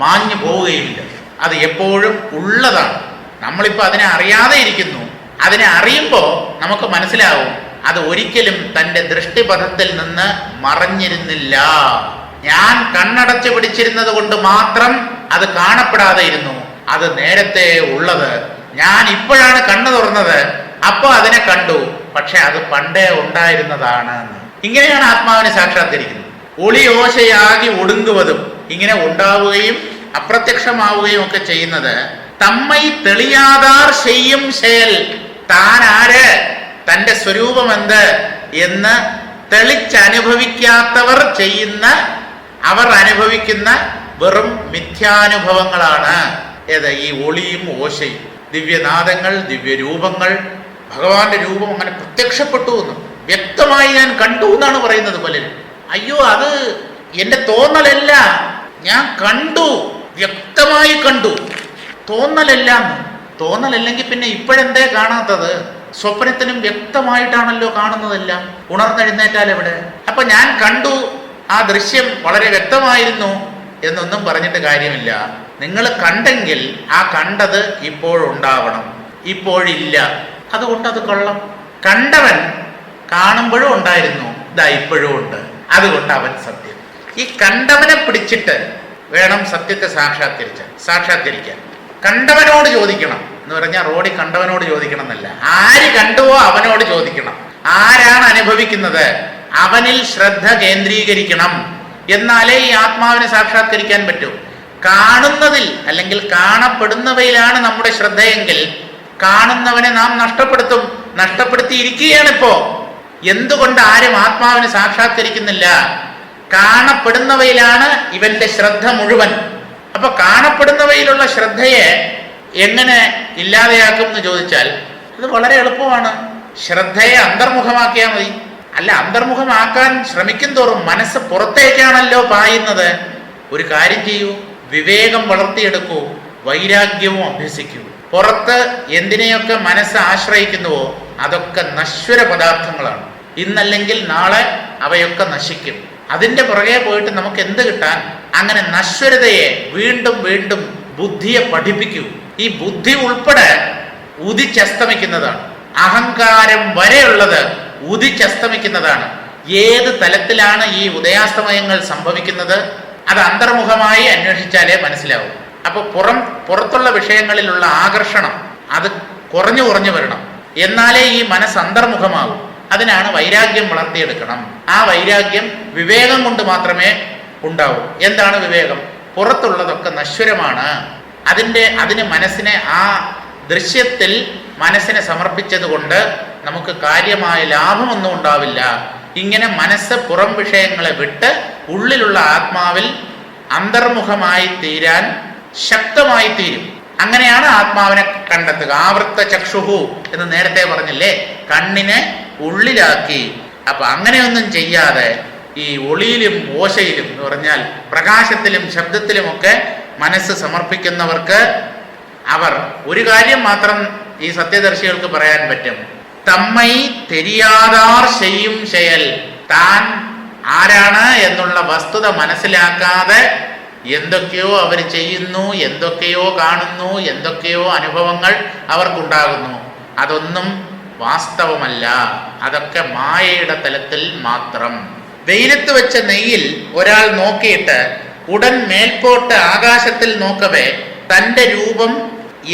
മാഞ്ഞു പോവുകയുമില്ല. അത് എപ്പോഴും ഉള്ളതാണ്. നമ്മളിപ്പോൾ അതിനെ അറിയാതെ ഇരിക്കുന്നു. അതിനെ അറിയുമ്പോൾ നമുക്ക് മനസ്സിലാവും അത് ഒരിക്കലും തൻ്റെ ദൃഷ്ടിപഥത്തിൽ നിന്ന് മറഞ്ഞിരുന്നില്ല. ഞാൻ കണ്ണടച്ച് പിടിച്ചിരുന്നത് കൊണ്ട് മാത്രം അത് കാണപ്പെടാതെ ഇരുന്നു. അത് നേരത്തെ ഉള്ളത്. ഞാൻ ഇപ്പോഴാണ് കണ്ണു തുറന്നത്, അപ്പോൾ അതിനെ കണ്ടു. പക്ഷെ അത് പണ്ടേ ഉണ്ടായിരുന്നതാണ്. ഇങ്ങനെയാണ് ആത്മാവിനെ സാക്ഷാത്കരിക്കുന്നത്. ഒളിയോശയാകി ഒടുങ്ങുവതും ഇങ്ങനെ ഉണ്ടാവുകയും അപ്രത്യക്ഷമാവുകയും ഒക്കെ ചെയ്യുന്നത് തമ്മൈ തെളിയാതാർ ചെയ്യും ശേൽ. താൻ ആര്, തൻ്റെ സ്വരൂപം എന്ത് എന്ന് തെളിച്ചനുഭവിക്കാത്തവർ ചെയ്യുന്ന, അവർ അനുഭവിക്കുന്ന വെറും മിഥ്യാനുഭവങ്ങളാണ്. ഏത്? ഈ ഒളിയും ഓശയും. ദിവ്യനാദങ്ങൾ, ദിവ്യരൂപങ്ങൾ, ഭഗവാന്റെ രൂപം അങ്ങനെ പ്രത്യക്ഷപ്പെട്ടു എന്നും വ്യക്തമായി ഞാൻ കണ്ടു എന്നാണ് പറയുന്നത് പലരും. അയ്യോ, അത് എൻ്റെ തോന്നലല്ല, ഞാൻ കണ്ടു, വ്യക്തമായി കണ്ടു. തോന്നലല്ല. തോന്നലല്ലെങ്കിൽ പിന്നെ ഇപ്പോഴെന്തേ കാണാത്തത്? സ്വപ്നത്തിനും വ്യക്തമായിട്ടാണല്ലോ കാണുന്നതെല്ലാം. ഉണർന്നെഴുന്നേറ്റാൽ എവിടെ? അപ്പൊ ഞാൻ കണ്ടു, ആ ദൃശ്യം വളരെ വ്യക്തമായിരുന്നു എന്നൊന്നും പറഞ്ഞിട്ട് കാര്യമില്ല. നിങ്ങൾ കണ്ടെങ്കിൽ ആ കണ്ടത് ഇപ്പോഴുണ്ടാവണം. ഇപ്പോഴില്ല, അതുകൊണ്ട് അത് കള്ളം. കണ്ടവൻ കാണുമ്പോഴും ഉണ്ടായിരുന്നു, ഇതാ ഇപ്പോഴും ഉണ്ട്, അതുകൊണ്ട് അവൻ സത്യം. ഈ കണ്ടവനെ പിടിച്ചിട്ട് വേണം സത്യത്തെ സാക്ഷാത്കരിക്കാൻ. കണ്ടവനോട് ചോദിക്കണം എന്ന് പറഞ്ഞാൽ റോഡിൽ കണ്ടവനോട് ചോദിക്കണം എന്നല്ല. ആര് കണ്ടുവോ അവനോട് ചോദിക്കണം. ആരാണ് അനുഭവിക്കുന്നത് അവനിൽ ശ്രദ്ധ കേന്ദ്രീകരിക്കണം. എന്നാലേ ഈ ആത്മാവിനെ സാക്ഷാത്കരിക്കാൻ പറ്റൂ. കാണുന്നതിൽ അല്ലെങ്കിൽ കാണപ്പെടുന്നവയിലാണ് നമ്മുടെ ശ്രദ്ധയെങ്കിൽ കാണുന്നവനെ നാം നഷ്ടപ്പെടുത്തിയിരിക്കുകയാണിപ്പോ. എന്തുകൊണ്ട് ആരും ആത്മാവിനെ സാക്ഷാത്കരിക്കുന്നില്ല? കാണപ്പെടുന്നവയിലാണ് ഇവന്റെ ശ്രദ്ധ മുഴുവൻ. അപ്പൊ കാണപ്പെടുന്നവയിലുള്ള ശ്രദ്ധയെ എങ്ങനെ ഇല്ലാതെയാക്കും എന്ന് ചോദിച്ചാൽ അത് വളരെ എളുപ്പമാണ്. ശ്രദ്ധയെ അന്തർമുഖമാക്കിയാൽ മതി. അല്ല, അന്തർമുഖമാക്കാൻ ശ്രമിക്കും തോറും മനസ്സ് പുറത്തേക്കാണല്ലോ പായുന്നത്. ഒരു കാര്യം ചെയ്യൂ, വിവേകം വളർത്തിയെടുക്കൂ, വൈരാഗ്യവും അഭ്യസിക്കൂ. പുറത്ത് എന്തിനെയൊക്കെ മനസ്സ് ആശ്രയിക്കുന്നുവോ അതൊക്കെ നശ്വര പദാർത്ഥങ്ങളാണ്. ഇന്നല്ലെങ്കിൽ നാളെ അവയൊക്കെ നശിക്കും. അതിൻ്റെ പുറകെ പോയിട്ട് നമുക്ക് എന്ത് കിട്ടാൻ? അങ്ങനെ നശ്വരതയെ വീണ്ടും വീണ്ടും ബുദ്ധിയെ പഠിപ്പിക്കൂ. ഈ ബുദ്ധി ഉൾപ്പെടെ ഉദിച്ചസ്തമിക്കുന്നതാണ്. അഹങ്കാരം വരെയുള്ളത് ഉദിച്ചസ്തമിക്കുന്നതാണ്. ഏത് തലത്തിലാണ് ഈ ഉദയാസ്തമയങ്ങൾ സംഭവിക്കുന്നത്? അത് അന്തർമുഖമായി അന്വേഷിച്ചാലേ മനസ്സിലാവും. അപ്പൊ പുറത്തുള്ള വിഷയങ്ങളിലുള്ള ആകർഷണം അത് കുറഞ്ഞു വരണം. എന്നാലേ ഈ മനസ്സ് അന്തർമുഖമാവും. അതിനാണ് വൈരാഗ്യം വളർത്തിയെടുക്കണം. ആ വൈരാഗ്യം വിവേകം കൊണ്ട് മാത്രമേ ഉണ്ടാവൂ. എന്താണ് വിവേകം? പുറത്തുള്ളതൊക്കെ നശ്വരമാണ്. അതിന് മനസ്സിനെ ആ ദൃശ്യത്തിൽ മനസ്സിനെ സമർപ്പിച്ചത് കൊണ്ട് നമുക്ക് കാര്യമായ ലാഭമൊന്നും ഉണ്ടാവില്ല. ഇങ്ങനെ മനസ്സ് പുറം വിഷയങ്ങളെ വിട്ട് ഉള്ളിലുള്ള ആത്മാവിൽ അന്തർമുഖമായി തീരാൻ ശക്തമായി തീരും. അങ്ങനെയാണ് ആത്മാവിനെ കണ്ടെത്തുക. ആവൃത്ത ചക്ഷുഹു എന്ന് നേരത്തെ പറഞ്ഞില്ലേ, കണ്ണിനെ ഉള്ളിലാക്കി. അപ്പൊ അങ്ങനെയൊന്നും ചെയ്യാതെ ഈ ഒളിയിലും ഓശയിലും എന്ന് പറഞ്ഞാൽ പ്രകാശത്തിലും ശബ്ദത്തിലുമൊക്കെ മനസ്സ് സമർപ്പിക്കുന്നവർക്ക് അവർ ഒരു കാര്യം മാത്രം ഈ സത്യദർശികൾക്ക് പറയാൻ പറ്റും: തമ്മൈ തെരിയാതാർ ചെയ്യും ശയൽ. താൻ ആരാണ് എന്നുള്ള വസ്തുത മനസ്സിലാക്കാതെ എന്തൊക്കെയോ അവർ ചെയ്യുന്നു, എന്തൊക്കെയോ കാണുന്നു, എന്തൊക്കെയോ അനുഭവങ്ങൾ അവർക്കുണ്ടാകുന്നു. അതൊന്നും വാസ്തവമല്ല, അതൊക്കെ മായയുടെ തലത്തിൽ മാത്രം. വെയിലത്ത് വെച്ച നെയ്യിൽ ഒരാൾ നോക്കിയിട്ട് ഉടൻ മേൽപോട്ട് ആകാശത്തിൽ നോക്കവേ തൻ്റെ രൂപം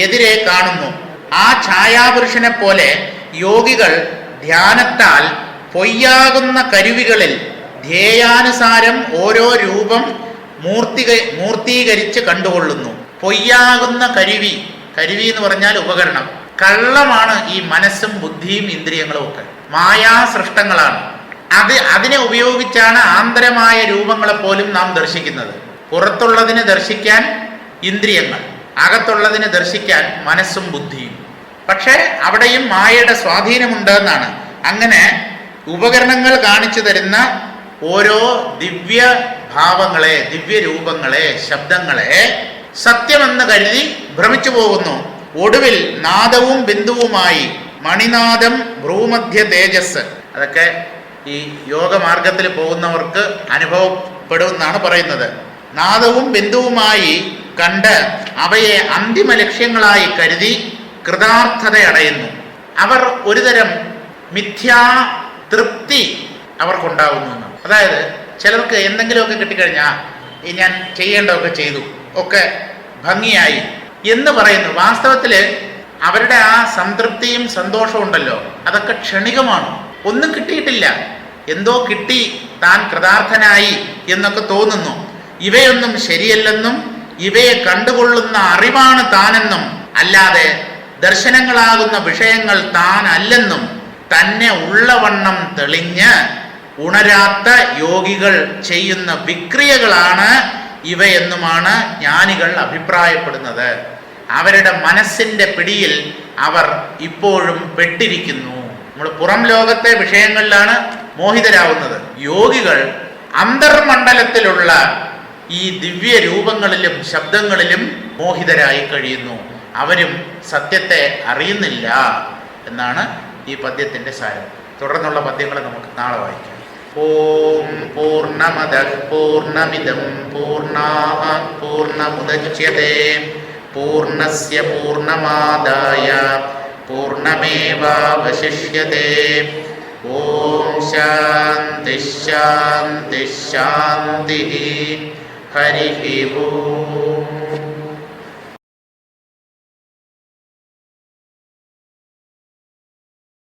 എതിരെ കാണുന്നു. ആ ഛായാപുരുഷനെ പോലെ യോഗികൾ ധ്യാനത്താൽ പൊയ്യാകുന്ന കരുവികളിൽ ധ്യേയാനുസാരം ഓരോ രൂപം മൂർത്തീകരിച്ച് കണ്ടുകൊള്ളുന്നു. പൊയ്യാകുന്ന കരുവി എന്ന് പറഞ്ഞാൽ ഉപകരണം. കള്ളമാണ് ഈ മനസ്സും ബുദ്ധിയും ഇന്ദ്രിയങ്ങളും ഒക്കെ, മായാ സൃഷ്ടങ്ങളാണ്. അതിനെ ഉപയോഗിച്ചാണ് ആന്തരമായ രൂപങ്ങളെ പോലും നാം ദർശിക്കുന്നത്. പുറത്തുള്ളതിനെ ദർശിക്കാൻ ഇന്ദ്രിയങ്ങൾ, അകത്തുള്ളതിനെ ദർശിക്കാൻ മനസ്സും ബുദ്ധിയും. പക്ഷേ അവിടെയും മായയുടെ സ്വാധീനമുണ്ട് എന്നാണ്. അങ്ങനെ ഉപകരണങ്ങൾ കാണിച്ചു തരുന്ന ഓരോ ദിവ്യ ഭാവങ്ങളെ, ദിവ്യരൂപങ്ങളെ, ശബ്ദങ്ങളെ സത്യമെന്ന് കരുതി ഭ്രമിച്ചു പോകുന്നു. ഒടുവിൽ നാദവും ബിന്ദുവുമായി മണിനാദം ഭ്രൂമധ്യ തേജസ്, അതൊക്കെ ഈ യോഗമാർഗത്തിൽ പോകുന്നവർക്ക് അനുഭവപ്പെടുമെന്നാണ് പറയുന്നത്. നാദവും ബിന്ദുവുമായി കണ്ട് അവയെ അന്തിമ ലക്ഷ്യങ്ങളായി കരുതി കൃതാർത്ഥതയടയുന്നു. അവർ ഒരുതരം മിഥ്യാ തൃപ്തി അവർക്കുണ്ടാകുന്നു. അതായത് ചിലർക്ക് എന്തെങ്കിലുമൊക്കെ കിട്ടിക്കഴിഞ്ഞാൽ ഞാൻ ചെയ്യേണ്ടതൊക്കെ ചെയ്തു, ഒക്കെ ഭംഗിയായി എന്ന് പറയുന്നു. വാസ്തവത്തിൽ അവരുടെ ആ സംതൃപ്തിയും സന്തോഷവും ഉണ്ടല്ലോ, അതൊക്കെ ക്ഷണികമാണ്. ഒന്നും കിട്ടിയിട്ടില്ല, എന്തോ കിട്ടി, താൻ കൃതാർത്ഥനായി എന്നൊക്കെ തോന്നുന്നു. ഇവയൊന്നും ശരിയല്ലെന്നും ഇവയെ കണ്ടുകൊള്ളുന്ന അറിവാണ് താനെന്നും അല്ലാതെ ദർശനങ്ങളാകുന്ന വിഷയങ്ങൾ താൻ അല്ലെന്നും തന്നെ ഉള്ളവണ്ണം തെളിഞ്ഞ് ഉണരാത്ത യോഗികൾ ചെയ്യുന്ന വിക്രിയകളാണ് ഇവയെന്നുമാണ് ജ്ഞാനികൾ അഭിപ്രായപ്പെടുന്നത്. അവരുടെ മനസ്സിന്റെ പിടിയിൽ അവർ ഇപ്പോഴും പെട്ടിരിക്കുന്നു. നമ്മൾ പുറം ലോകത്തെ വിഷയങ്ങളിലാണ് മോഹിതരാവുന്നത്. യോഗികൾ അന്തർമണ്ഡലത്തിലുള്ള ഈ ദിവ്യ രൂപങ്ങളിലും ശബ്ദങ്ങളിലും മോഹിതരായി കഴിയുന്നു. അവരും സത്യത്തെ അറിയുന്നില്ല എന്നാണ് ഈ പദ്യത്തിന്റെ സാരം. തുടർന്നുള്ള പദ്യങ്ങൾ നമുക്ക് നാളെ വായിക്കാം. ഓം പൂർണ്ണമദഃ പൂർണ്ണമിദം പൂർണ്ണാത് പൂർണ്ണമുദച്യതേ പൂർണ്ണസ്യ പൂർണ്ണമാദായ പൂർണ്ണമേവാവശിഷ്യതേ. ഓം ശാന്തി ശാന്തി ശാന്തി. ഹരി ഓം.